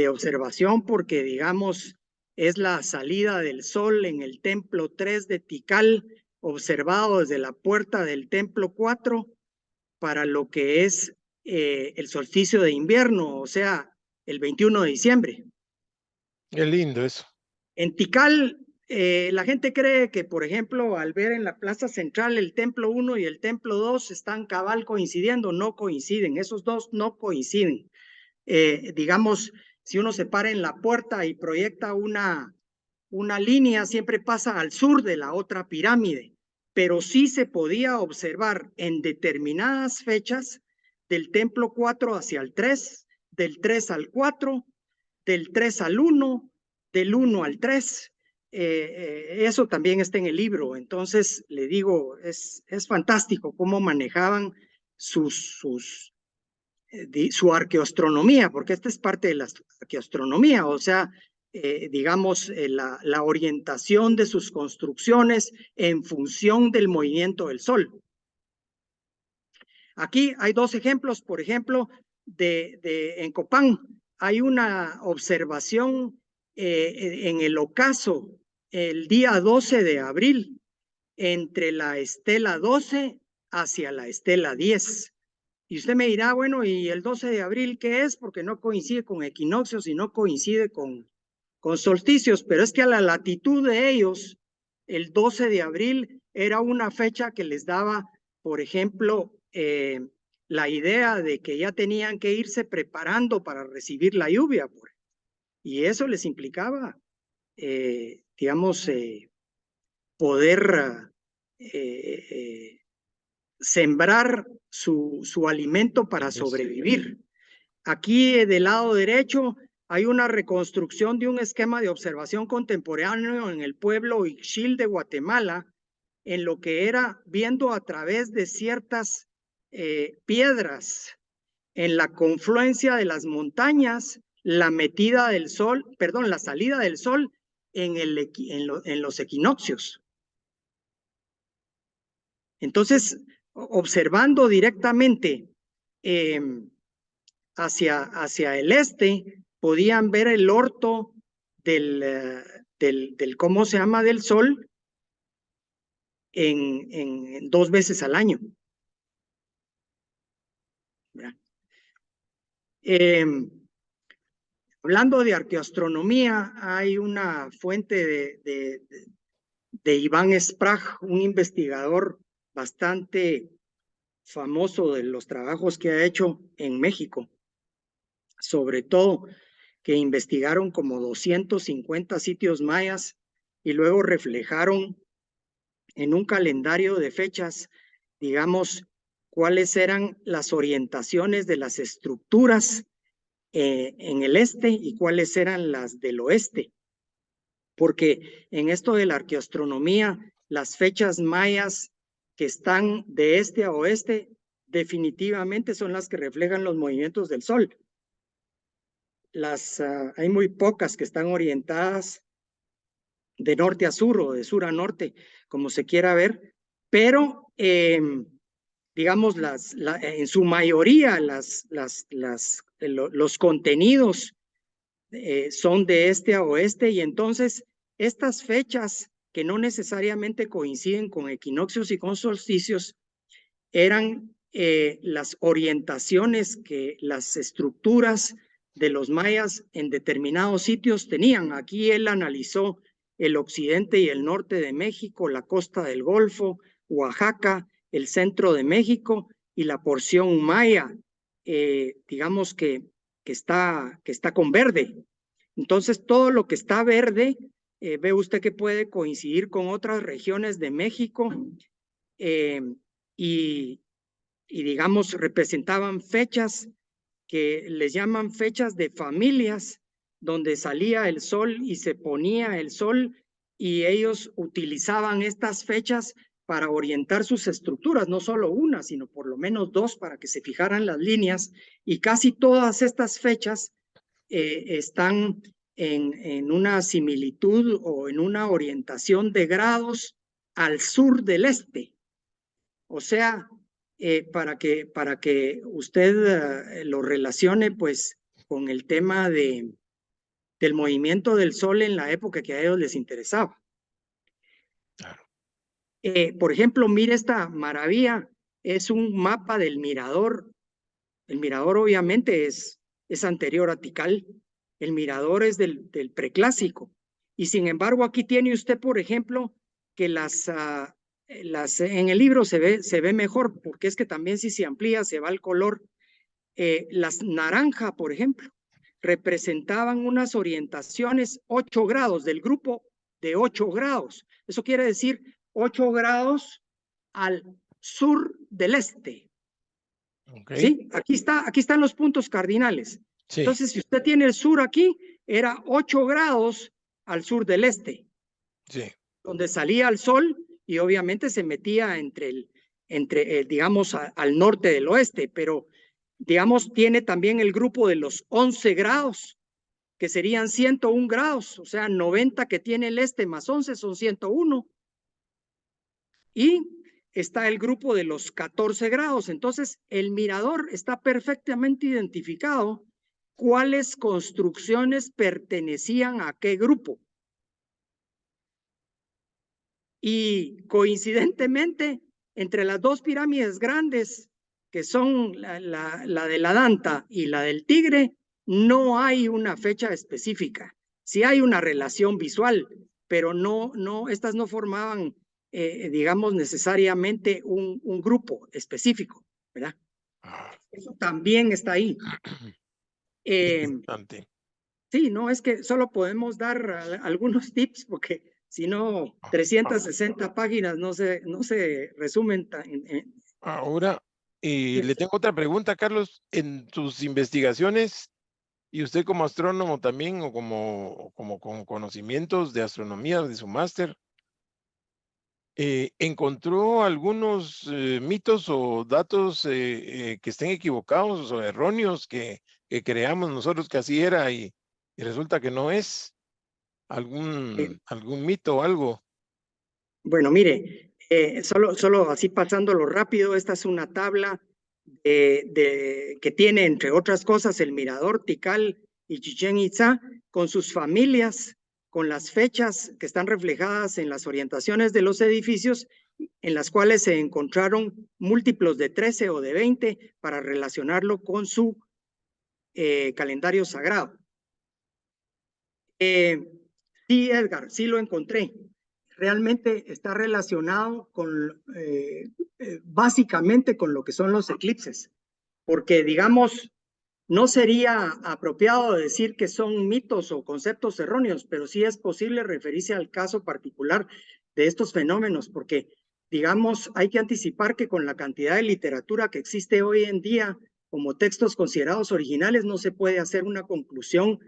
observación porque, digamos, es la salida del sol en el templo 3 de Tikal, observado desde la puerta del templo 4 para lo que es el solsticio de invierno, o sea, el 21 de diciembre. Qué lindo eso. En Tikal, la gente cree que, por ejemplo, al ver en la plaza central el templo 1 y el templo 2 están cabal coincidiendo, no coinciden, esos dos no coinciden. Digamos, si uno se para en la puerta y proyecta una línea, siempre pasa al sur de la otra pirámide, pero sí se podía observar en determinadas fechas del templo 4 hacia el 3, del 3 al 4, del 3 al 1, del 1 al 3. Eso también está en el libro. Entonces, le digo, es fantástico cómo manejaban su arqueoastronomía, porque esta es parte de la arqueoastronomía, o sea, digamos, la orientación de sus construcciones en función del movimiento del Sol. Aquí hay dos ejemplos, por ejemplo, en Copán hay una observación en el ocaso el día 12 de abril entre la estela 12 hacia la estela 10. Y usted me dirá, bueno, ¿y el 12 de abril qué es? Porque no coincide con equinoccios y no coincide con solsticios, pero es que a la latitud de ellos, el 12 de abril era una fecha que les daba, por ejemplo, la idea de que ya tenían que irse preparando para recibir la lluvia. Y eso les implicaba, digamos, poder sembrar su alimento para sobrevivir. Aquí del lado derecho hay una reconstrucción de un esquema de observación contemporáneo en el pueblo Ixchil de Guatemala, en lo que era viendo a través de ciertas piedras en la confluencia de las montañas, la metida del sol, perdón, la salida del sol en los equinoccios. Entonces, observando directamente hacia el este, podían ver el orto del ¿cómo se llama? Del sol en 2 veces al año. Hablando de arqueoastronomía, hay una fuente de Iván Sprague, un investigador bastante famoso de los trabajos que ha hecho en México, sobre todo que investigaron como 250 sitios mayas y luego reflejaron en un calendario de fechas, digamos, cuáles eran las orientaciones de las estructuras en el este y cuáles eran las del oeste. Porque en esto de la arqueoastronomía, las fechas mayas que están de este a oeste definitivamente son las que reflejan los movimientos del sol. Hay muy pocas que están orientadas de norte a sur o de sur a norte, como se quiera ver, pero digamos, en su mayoría los contenidos son de este a oeste, y entonces estas fechas que no necesariamente coinciden con equinoccios y con solsticios eran las orientaciones que las estructuras de los mayas en determinados sitios tenían. Aquí él analizó el occidente y el norte de México, la costa del Golfo, Oaxaca, el centro de México y la porción maya, digamos que está con verde. Entonces, todo lo que está verde, ve usted que puede coincidir con otras regiones de México y digamos, representaban fechas que les llaman fechas de familias, donde salía el sol y se ponía el sol, y ellos utilizaban estas fechas para orientar sus estructuras, no solo una, sino por lo menos dos, para que se fijaran las líneas, y casi todas estas fechas están en una similitud o en una orientación de grados al sur del este. O sea, para que usted lo relacione pues con el tema del movimiento del sol en la época que a ellos les interesaba. Por ejemplo, mire esta maravilla, es un mapa del mirador. El mirador obviamente es anterior a Tikal, el mirador es del preclásico. Y sin embargo, aquí tiene usted, por ejemplo, que en el libro se ve mejor, porque es que también si se amplía se va el color. Las naranja, por ejemplo, representaban unas orientaciones 8 grados, del grupo de 8 grados. Eso quiere decir 8 grados al sur del este. Okay. ¿Sí? Aquí están los puntos cardinales. Sí. Entonces, si usted tiene el sur aquí, era 8 grados al sur del este. Sí. Donde salía el sol y obviamente se metía digamos, al norte del oeste, pero digamos, tiene también el grupo de los 11 grados, que serían 101 grados, o sea, 90 que tiene el este más 11 son 101. Y está el grupo de los 14 grados. Entonces, el mirador está perfectamente identificado cuáles construcciones pertenecían a qué grupo. Y coincidentemente, entre las dos pirámides grandes, que son la de la Danta y la del Tigre, no hay una fecha específica. Sí hay una relación visual, pero estas no formaban, digamos, necesariamente un grupo específico, ¿verdad? Eso también está ahí. Sí, no, es que solo podemos dar algunos tips porque si no, 360 páginas no se resumen. Ahora, le tengo otra pregunta, Carlos. En tus investigaciones, y usted como astrónomo también, o como con conocimientos de astronomía de su máster, ¿encontró algunos mitos o datos que estén equivocados o erróneos que creamos nosotros que así era y resulta que no es? ¿Algún mito o algo? Bueno, mire, solo así pasándolo rápido, esta es una tabla que tiene, entre otras cosas, el Mirador, Tikal y Chichén Itzá, con sus familias, con las fechas que están reflejadas en las orientaciones de los edificios, en las cuales se encontraron múltiplos de 13 o de 20 para relacionarlo con su calendario sagrado. Sí, Edgar, sí lo encontré. Realmente está relacionado con, básicamente con lo que son los eclipses, porque digamos, no sería apropiado decir que son mitos o conceptos erróneos, pero sí es posible referirse al caso particular de estos fenómenos, porque digamos, hay que anticipar que con la cantidad de literatura que existe hoy en día, como textos considerados originales, no se puede hacer una conclusión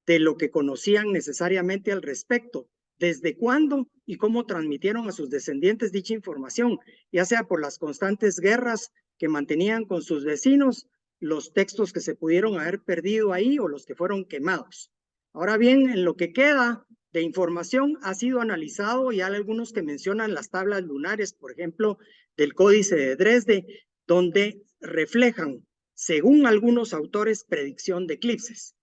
de lo que conocían necesariamente al respecto, desde cuándo y cómo transmitieron a sus descendientes dicha información, ya sea por las constantes guerras que mantenían con sus vecinos, los textos que se pudieron haber perdido ahí o los que fueron quemados. Ahora bien, en lo que queda de información ha sido analizado, y hay algunos que mencionan las tablas lunares, por ejemplo, del Códice de Dresde, donde reflejan, según algunos autores, predicción de eclipses.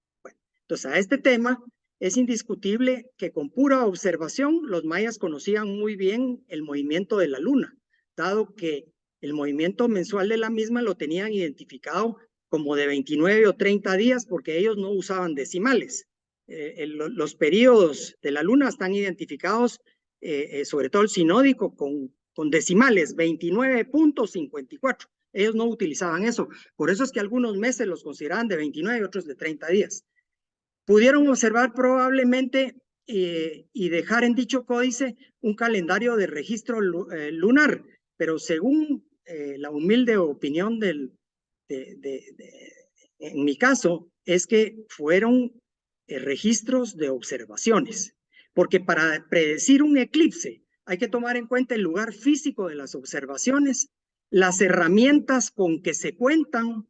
Entonces, a este tema es indiscutible que con pura observación los mayas conocían muy bien el movimiento de la luna, dado que El movimiento mensual de la misma lo tenían identificado como de 29 o 30 días porque ellos no usaban decimales. Los periodos de la luna están identificados, sobre todo el sinódico, con decimales, 29.54. Ellos no utilizaban eso. Por eso es que algunos meses los consideraban de 29 y otros de 30 días. Pudieron observar probablemente y dejar en dicho códice un calendario de registro lunar, pero según la humilde opinión en mi caso, es que fueron registros de observaciones, porque para predecir un eclipse hay que tomar en cuenta el lugar físico de las observaciones, las herramientas con que se cuentan,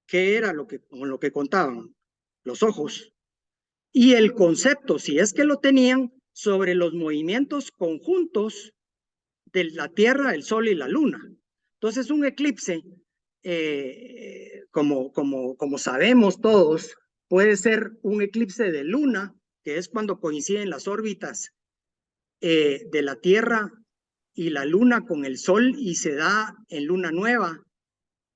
que era con lo que contaban los ojos, y el concepto, si es que lo tenían, sobre los movimientos conjuntos de la Tierra, el Sol y la Luna. Entonces, un eclipse, como sabemos todos, puede ser un eclipse de luna, que es cuando coinciden las órbitas de la Tierra y la Luna con el Sol y se da en luna nueva.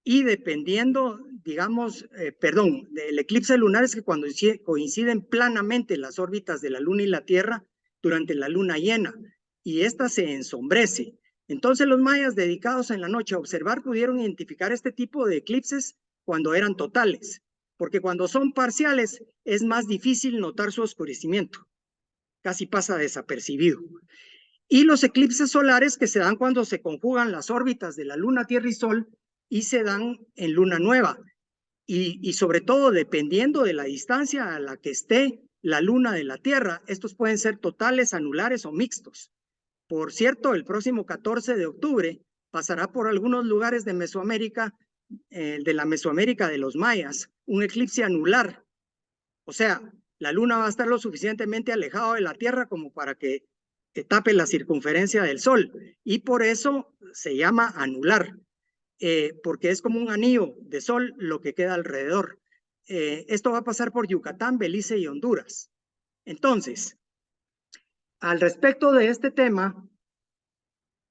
Y dependiendo, digamos, el eclipse lunar es que cuando coinciden planamente las órbitas de la Luna y la Tierra durante la luna llena, y esta se ensombrece. Entonces los mayas dedicados en la noche a observar pudieron identificar este tipo de eclipses cuando eran totales, porque cuando son parciales es más difícil notar su oscurecimiento, casi pasa desapercibido. Y los eclipses solares que se dan cuando se conjugan las órbitas de la Luna, Tierra y Sol y se dan en luna nueva. Y sobre todo, dependiendo de la distancia a la que esté la Luna de la Tierra, estos pueden ser totales, anulares o mixtos. Por cierto, el próximo 14 de octubre pasará por algunos lugares de Mesoamérica, de la Mesoamérica de los mayas, un eclipse anular. O sea, la Luna va a estar lo suficientemente alejada de la Tierra como para que tape la circunferencia del Sol. Y por eso se llama anular, porque es como un anillo de Sol lo que queda alrededor. Esto va a pasar por Yucatán, Belice y Honduras. Entonces, al respecto de este tema,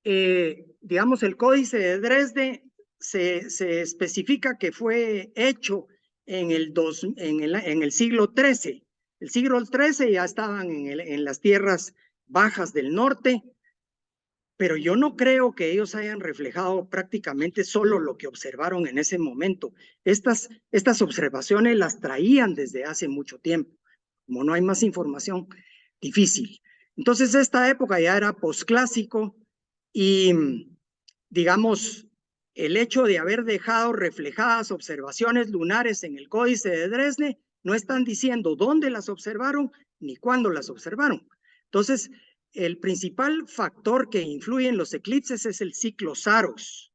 digamos, el Códice de Dresde se especifica que fue hecho en el siglo XIII. El siglo XIII ya estaban en las tierras bajas del norte, pero yo no creo que ellos hayan reflejado prácticamente solo lo que observaron en ese momento. Estas observaciones las traían desde hace mucho tiempo. Como no hay más información, difícil. Entonces, esta época ya era posclásico y, digamos, el hecho de haber dejado reflejadas observaciones lunares en el Códice de Dresde, no están diciendo dónde las observaron ni cuándo las observaron. Entonces, el principal factor que influye en los eclipses es el ciclo Saros.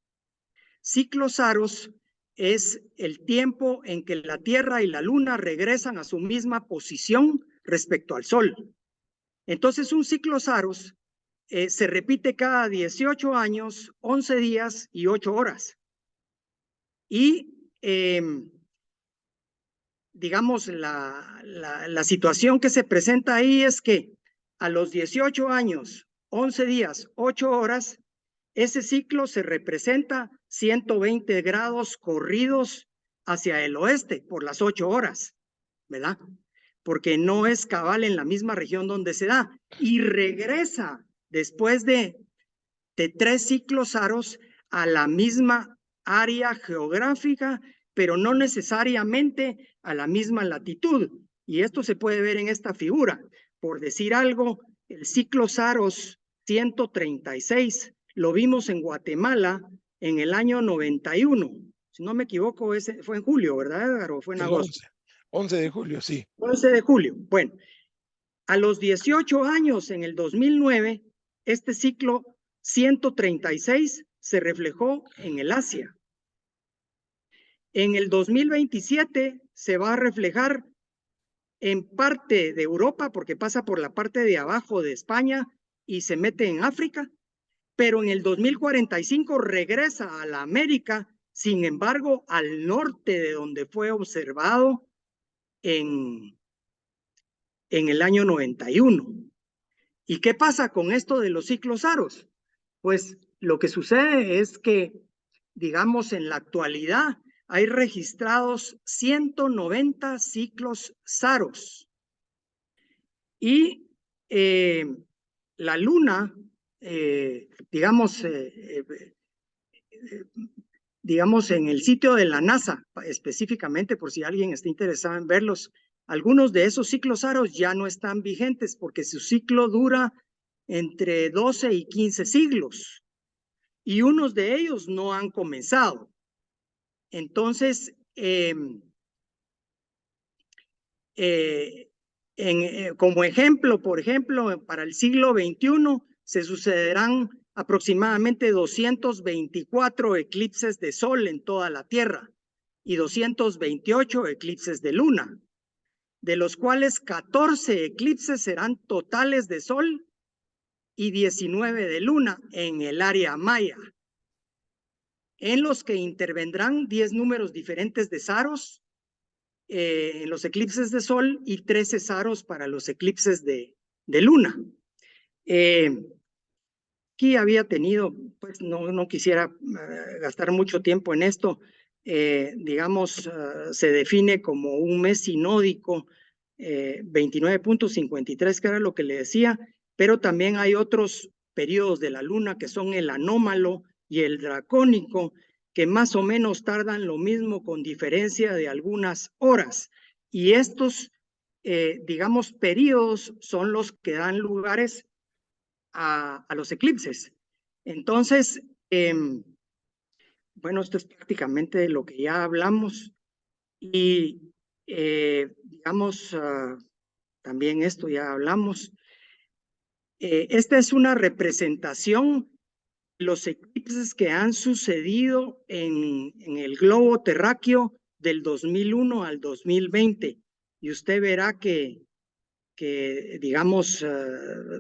Ciclo Saros es el tiempo en que la Tierra y la Luna regresan a su misma posición respecto al Sol. Entonces, un ciclo Saros se repite cada 18 años, 11 días y 8 horas. Y digamos, la situación que se presenta ahí es que a los 18 años, 11 días, 8 horas, ese ciclo se representa 120 grados corridos hacia el oeste por las 8 horas, ¿verdad? Porque no es cabal en la misma región donde se da. Y regresa después de 3 ciclos Saros a la misma área geográfica, pero no necesariamente a la misma latitud. Y esto se puede ver en esta figura. Por decir algo, el ciclo Saros 136 lo vimos en Guatemala en el año 91. Si no me equivoco, ese fue en julio, ¿verdad, Edgar? ¿O fue en agosto? 11 de julio, sí. 11 de julio. Bueno, a los 18 años, en el 2009, este ciclo 136 se reflejó en el Asia. En el 2027 se va a reflejar en parte de Europa, porque pasa por la parte de abajo de España y se mete en África, pero en el 2045 regresa a la América, sin embargo, al norte de donde fue observado en el año 91. ¿Y qué pasa con esto de los ciclos Saros? Pues lo que sucede es que, digamos, en la actualidad hay registrados 190 ciclos saros y la luna, digamos, en el sitio de la NASA, específicamente, por si alguien está interesado en verlos, algunos de esos ciclos saros ya no están vigentes porque su ciclo dura entre 12 y 15 siglos y unos de ellos no han comenzado. Entonces, como ejemplo, por ejemplo, para el siglo XXI se sucederán aproximadamente 224 eclipses de sol en toda la Tierra y 228 eclipses de luna, de los cuales 14 eclipses serán totales de sol y 19 de luna en el área maya, en los que intervendrán 10 números diferentes de saros en los eclipses de sol y 13 saros para los eclipses de luna. Aquí había tenido, pues no quisiera gastar mucho tiempo en esto, digamos, se define como un mes sinódico, 29.53, que era lo que le decía, pero también hay otros periodos de la luna que son el anómalo y el dracónico, que más o menos tardan lo mismo con diferencia de algunas horas. Y estos, digamos, periodos son los que dan lugares a los eclipses. Entonces, bueno, esto es prácticamente lo que ya hablamos y digamos, también esto ya hablamos. Esta es una representación de los eclipses que han sucedido en el globo terráqueo del 2001 al 2020 y usted verá que digamos,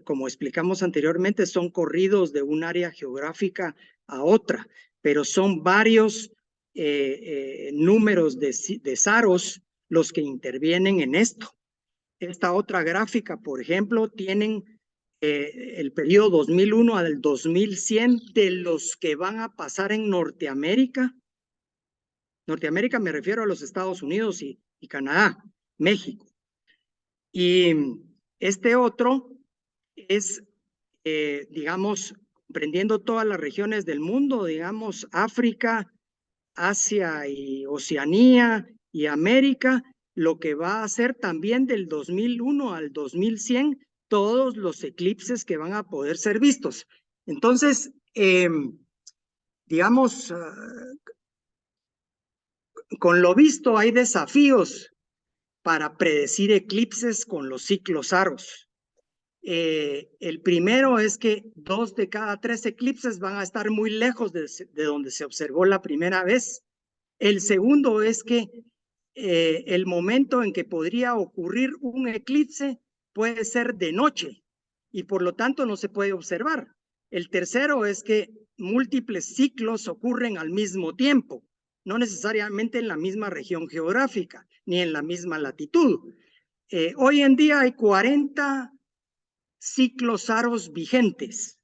como explicamos anteriormente, son corridos de un área geográfica a otra, pero son varios números de saros los que intervienen en esto. Esta otra gráfica, por ejemplo, tienen el periodo 2001 al 2100 de los que van a pasar en Norteamérica. Norteamérica me refiero a los Estados Unidos y Canadá, México. Y este otro es, digamos, comprendiendo todas las regiones del mundo, digamos, África, Asia y Oceanía y América, lo que va a ser también del 2001 al 2100, todos los eclipses que van a poder ser vistos. Entonces, digamos, con lo visto hay desafíos para predecir eclipses con los ciclos saros. El primero es que 2 de cada 3 eclipses van a estar muy lejos de donde se observó la primera vez. El segundo es que el momento en que podría ocurrir un eclipse puede ser de noche y por lo tanto no se puede observar. El tercero es que múltiples ciclos ocurren al mismo tiempo, no necesariamente en la misma región geográfica ni en la misma latitud. Hoy en día hay 40 ciclos saros vigentes,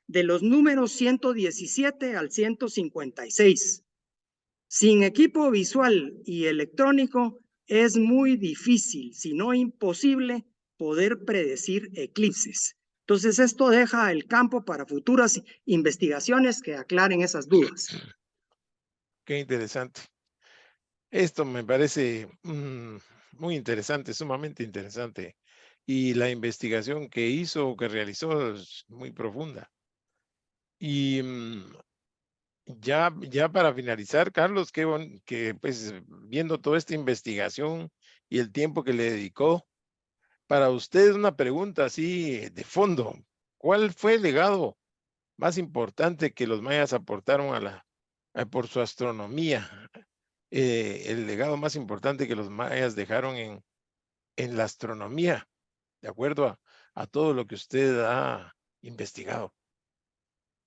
de los números 117 al 156. Sin equipo visual y electrónico es muy difícil, si no imposible, poder predecir eclipses. Entonces esto deja el campo para futuras investigaciones que aclaren esas dudas. Qué interesante. Esto me parece muy interesante, sumamente interesante. Y la investigación que hizo, que realizó, es muy profunda. Y ya para finalizar, Carlos, que pues viendo toda esta investigación y el tiempo que le dedicó, para usted una pregunta así de fondo. ¿Cuál fue el legado más importante que los mayas aportaron por su astronomía? El legado más importante que los mayas dejaron en la astronomía, de acuerdo a todo lo que usted ha investigado.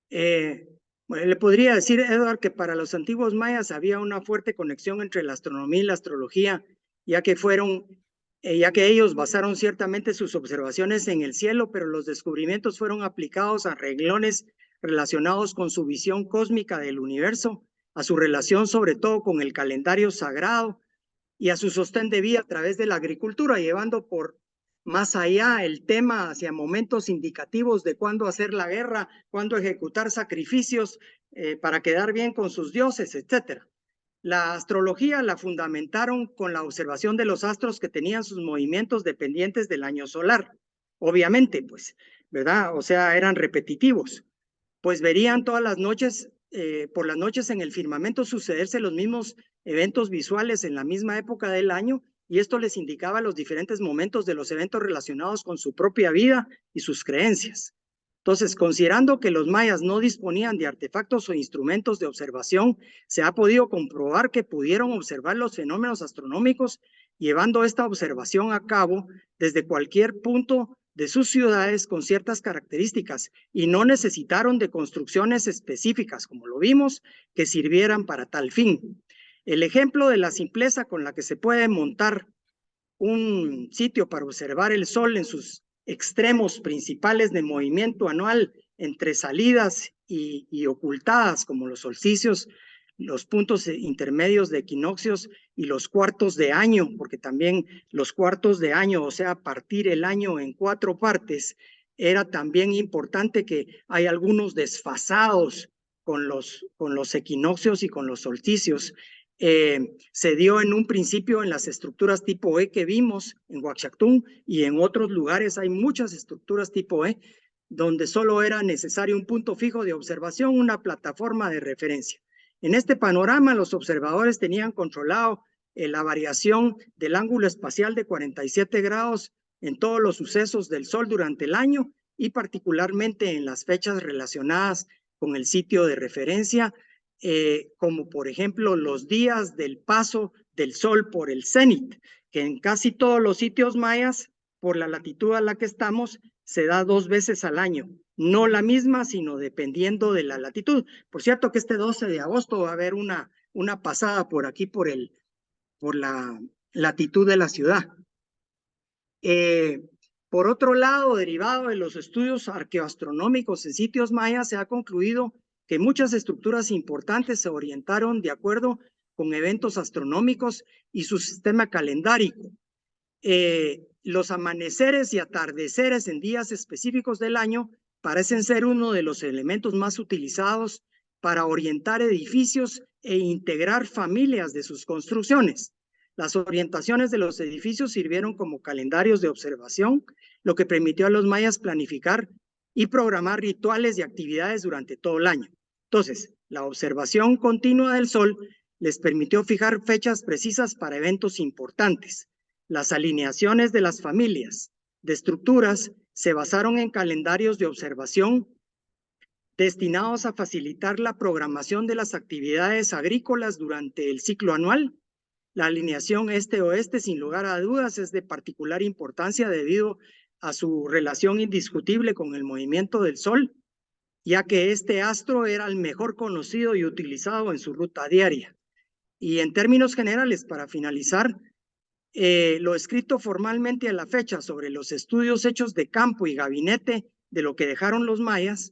Bueno, le podría decir, Edward, que para los antiguos mayas había una fuerte conexión entre la astronomía y la astrología, ya que ellos basaron ciertamente sus observaciones en el cielo, pero los descubrimientos fueron aplicados a renglones relacionados con su visión cósmica del universo, a su relación sobre todo con el calendario sagrado y a su sostén de vida a través de la agricultura, llevando por más allá el tema hacia momentos indicativos de cuándo hacer la guerra, cuándo ejecutar sacrificios para quedar bien con sus dioses, etcétera. La astrología la fundamentaron con la observación de los astros que tenían sus movimientos dependientes del año solar. Obviamente, pues, ¿verdad? O sea, eran repetitivos. Pues verían todas las noches, por las noches en el firmamento sucederse los mismos eventos visuales en la misma época del año, y esto les indicaba los diferentes momentos de los eventos relacionados con su propia vida y sus creencias. Entonces, considerando que los mayas no disponían de artefactos o instrumentos de observación, se ha podido comprobar que pudieron observar los fenómenos astronómicos llevando esta observación a cabo desde cualquier punto de sus ciudades con ciertas características y no necesitaron de construcciones específicas, como lo vimos, que sirvieran para tal fin. El ejemplo de la simpleza con la que se puede montar un sitio para observar el sol en sus extremos principales de movimiento anual entre salidas y ocultadas, como los solsticios, los puntos intermedios de equinoccios y los cuartos de año, porque también los cuartos de año, o sea, partir el año en 4 partes, era también importante que hay algunos desfasados con los equinoccios y con los solsticios. Se dio en un principio en las estructuras tipo E que vimos en Huachactún, y en otros lugares hay muchas estructuras tipo E donde solo era necesario un punto fijo de observación, una plataforma de referencia. En este panorama, los observadores tenían controlado la variación del ángulo espacial de 47 grados en todos los sucesos del Sol durante el año y particularmente en las fechas relacionadas con el sitio de referencia, como por ejemplo los días del paso del Sol por el cenit, que en casi todos los sitios mayas, por la latitud a la que estamos, se da 2 veces al año. No la misma, sino dependiendo de la latitud. Por cierto que este 12 de agosto va a haber una pasada por aquí, por la latitud de la ciudad. Por otro lado, derivado de los estudios arqueoastronómicos en sitios mayas, se ha concluido que muchas estructuras importantes se orientaron de acuerdo con eventos astronómicos y su sistema calendárico. Los amaneceres y atardeceres en días específicos del año parecen ser uno de los elementos más utilizados para orientar edificios e integrar familias de sus construcciones. Las orientaciones de los edificios sirvieron como calendarios de observación, lo que permitió a los mayas planificar y programar rituales y actividades durante todo el año. Entonces, la observación continua del sol les permitió fijar fechas precisas para eventos importantes. Las alineaciones de las familias de estructuras se basaron en calendarios de observación destinados a facilitar la programación de las actividades agrícolas durante el ciclo anual. La alineación este-oeste, sin lugar a dudas, es de particular importancia debido a su relación indiscutible con el movimiento del Sol, ya que este astro era el mejor conocido y utilizado en su ruta diaria. Y en términos generales, para finalizar, lo escrito formalmente a la fecha sobre los estudios hechos de campo y gabinete de lo que dejaron los mayas,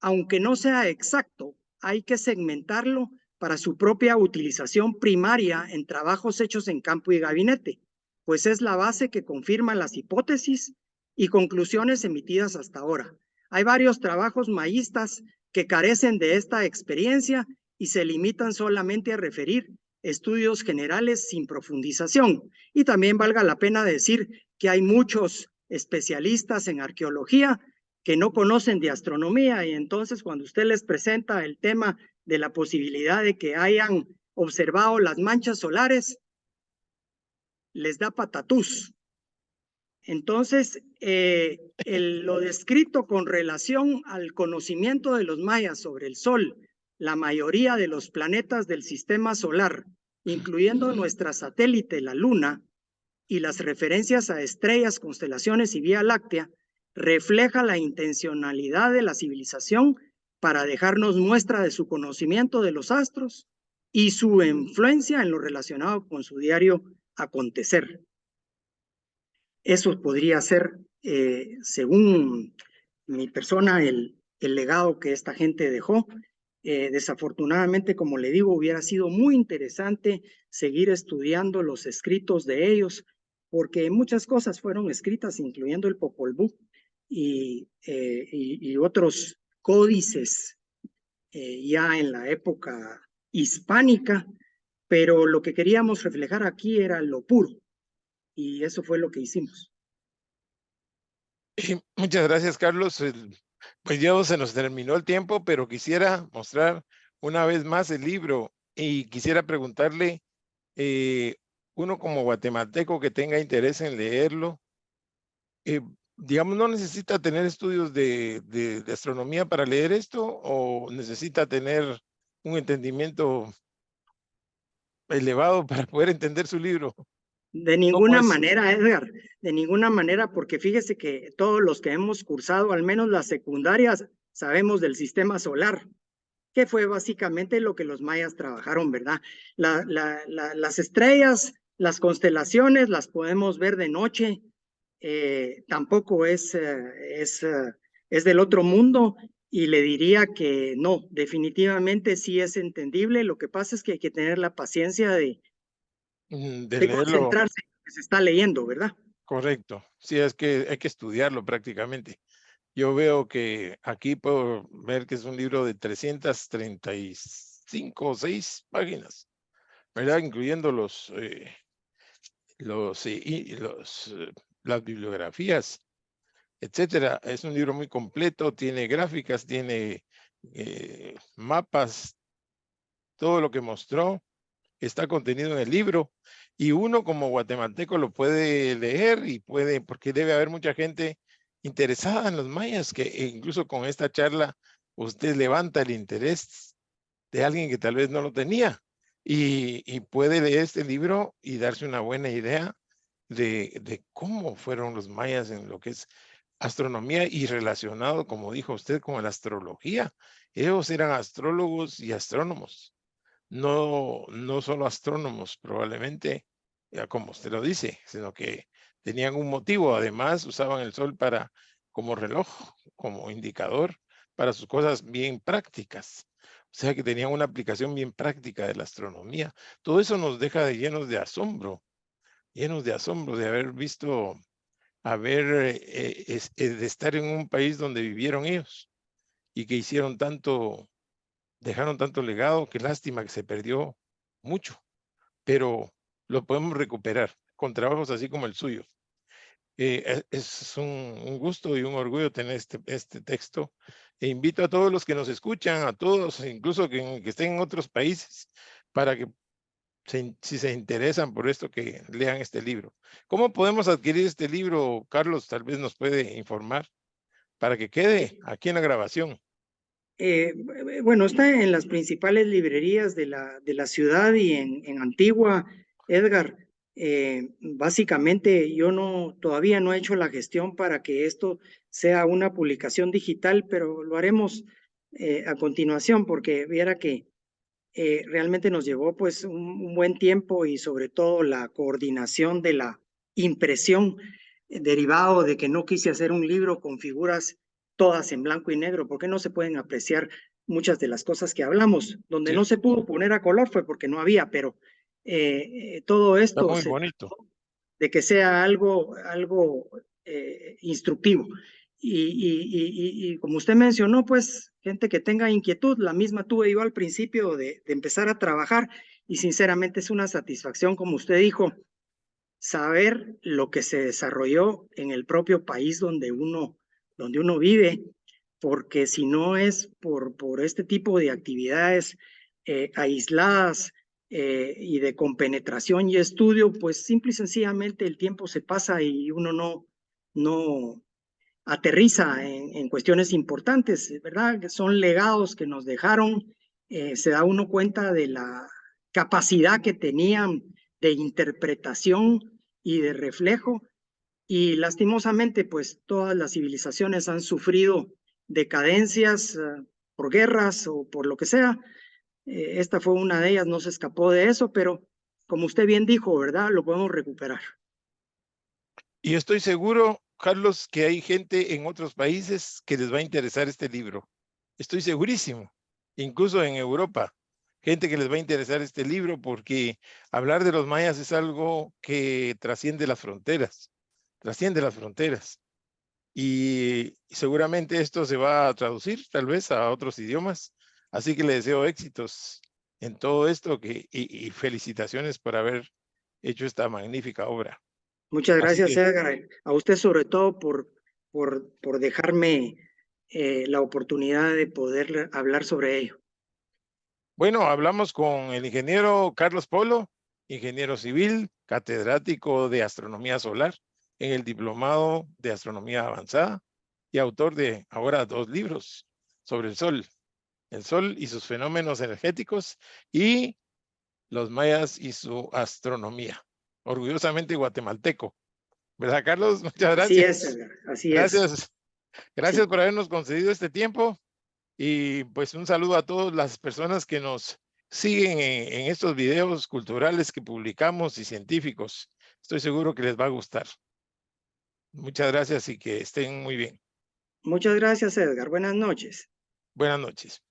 aunque no sea exacto, hay que segmentarlo para su propia utilización primaria en trabajos hechos en campo y gabinete, pues es la base que confirma las hipótesis y conclusiones emitidas hasta ahora. Hay varios trabajos mayistas que carecen de esta experiencia y se limitan solamente a referir estudios generales sin profundización. Y también valga la pena decir que hay muchos especialistas en arqueología que no conocen de astronomía, y entonces cuando usted les presenta el tema de la posibilidad de que hayan observado las manchas solares, les da patatús. Entonces, lo descrito con relación al conocimiento de los mayas sobre el Sol, la mayoría de los planetas del sistema solar, incluyendo nuestra satélite, la Luna, y las referencias a estrellas, constelaciones y Vía Láctea, refleja la intencionalidad de la civilización para dejarnos muestra de su conocimiento de los astros y su influencia en lo relacionado con su diario acontecer. Eso podría ser, según mi persona, el el legado que esta gente dejó. Desafortunadamente, como le digo, hubiera sido muy interesante seguir estudiando los escritos de ellos, porque muchas cosas fueron escritas, incluyendo el Popol Vuh y otros códices ya en la época hispánica, pero lo que queríamos reflejar aquí era lo puro, y eso fue lo que hicimos. Muchas gracias, Carlos. Pues ya se nos terminó el tiempo, pero quisiera mostrar una vez más el libro y quisiera preguntarle, uno como guatemalteco que tenga interés en leerlo, digamos, ¿no necesita tener estudios de astronomía para leer esto o necesita tener un entendimiento elevado para poder entender su libro? De ¿Cómo ninguna es? manera, Edgar, de ninguna manera, porque fíjese que todos los que hemos cursado, al menos las secundarias, sabemos del sistema solar, que fue básicamente lo que los mayas trabajaron, ¿verdad? Las estrellas, las constelaciones, las podemos ver de noche, tampoco es del otro mundo, y le diría que no, definitivamente sí es entendible. Lo que pasa es que hay que tener la paciencia De de leerlo. concentrarse en lo que se está leyendo, ¿verdad? Correcto. Sí, es que hay que estudiarlo prácticamente. Yo veo que aquí puedo ver que es un libro de 335 o 6 páginas, ¿verdad? Incluyendo las bibliografías, etcétera. Es un libro muy completo, tiene gráficas, tiene mapas, todo lo que mostró está contenido en el libro y uno como guatemalteco lo puede leer y puede, porque debe haber mucha gente interesada en los mayas, que incluso con esta charla usted levanta el interés de alguien que tal vez no lo tenía y puede leer este libro y darse una buena idea de cómo fueron los mayas en lo que es astronomía y relacionado, como dijo usted, con la astrología. Ellos eran astrólogos y astrónomos, no solo astrónomos, probablemente, ya como usted lo dice, sino que tenían un motivo. Además, usaban el sol como reloj, como indicador para sus cosas bien prácticas. O sea que tenían una aplicación bien práctica de la astronomía. Todo eso nos deja llenos de asombro de haber visto, de estar en un país donde vivieron ellos y que hicieron tanto, dejaron tanto legado. Qué lástima que se perdió mucho, pero lo podemos recuperar con trabajos así como el suyo. Es un gusto y un orgullo tener este texto. E invito a todos los que nos escuchan, a todos, incluso que estén en otros países, para que si se interesan por esto, que lean este libro. ¿Cómo podemos adquirir este libro, Carlos? Tal vez nos puede informar para que quede aquí en la grabación. Bueno, está en las principales librerías de la ciudad y en Antigua, Edgar. Básicamente, yo todavía no he hecho la gestión para que esto sea una publicación digital, pero lo haremos a continuación, porque viera que realmente nos llevó pues un buen tiempo y sobre todo la coordinación de la impresión, derivado de que no quise hacer un libro con figuras todas en blanco y negro, porque no se pueden apreciar muchas de las cosas que hablamos. Donde no se ¿Cierto? pudo poner a color fue porque no había, pero todo Está esto muy se bonito. trató de que sea algo instructivo. Y como usted mencionó, pues gente que tenga inquietud, la misma tuve yo al principio de empezar a trabajar, y sinceramente es una satisfacción, como usted dijo, saber lo que se desarrolló en el propio país donde uno vive, porque si no es por este tipo de actividades aisladas y de compenetración y estudio, pues simple y sencillamente el tiempo se pasa y uno no aterriza en cuestiones importantes, ¿verdad? Que son legados que nos dejaron. Se da uno cuenta de la capacidad que tenían de interpretación y de reflejo, y lastimosamente pues todas las civilizaciones han sufrido decadencias por guerras o por lo que sea. Esta fue una de ellas, no se escapó de eso, pero como usted bien dijo, ¿verdad? Lo podemos recuperar. Y estoy seguro Carlos, que hay gente en otros países que les va a interesar este libro. Estoy segurísimo, incluso en Europa, gente que les va a interesar este libro porque hablar de los mayas es algo que trasciende las fronteras. Y seguramente esto se va a traducir tal vez a otros idiomas. Así que le deseo éxitos en todo esto y felicitaciones por haber hecho esta magnífica obra. Muchas Así gracias, que, Edgar. A usted sobre todo por dejarme la oportunidad de poder hablar sobre ello. bueno, hablamos con el ingeniero Carlos Polo, ingeniero civil, catedrático de astronomía solar en el Diplomado de Astronomía Avanzada y autor de ahora 2 libros sobre el Sol y sus fenómenos energéticos y los mayas y su astronomía. Orgullosamente guatemalteco. ¿Verdad, Carlos? Muchas Así es, gracias. Edgar, así es. Gracias. Gracias Sí. por habernos concedido este tiempo y pues un saludo a todas las personas que nos siguen en estos videos culturales que publicamos y científicos. Estoy seguro que les va a gustar. Muchas gracias y que estén muy bien. Muchas gracias, Edgar. Buenas noches. Buenas noches.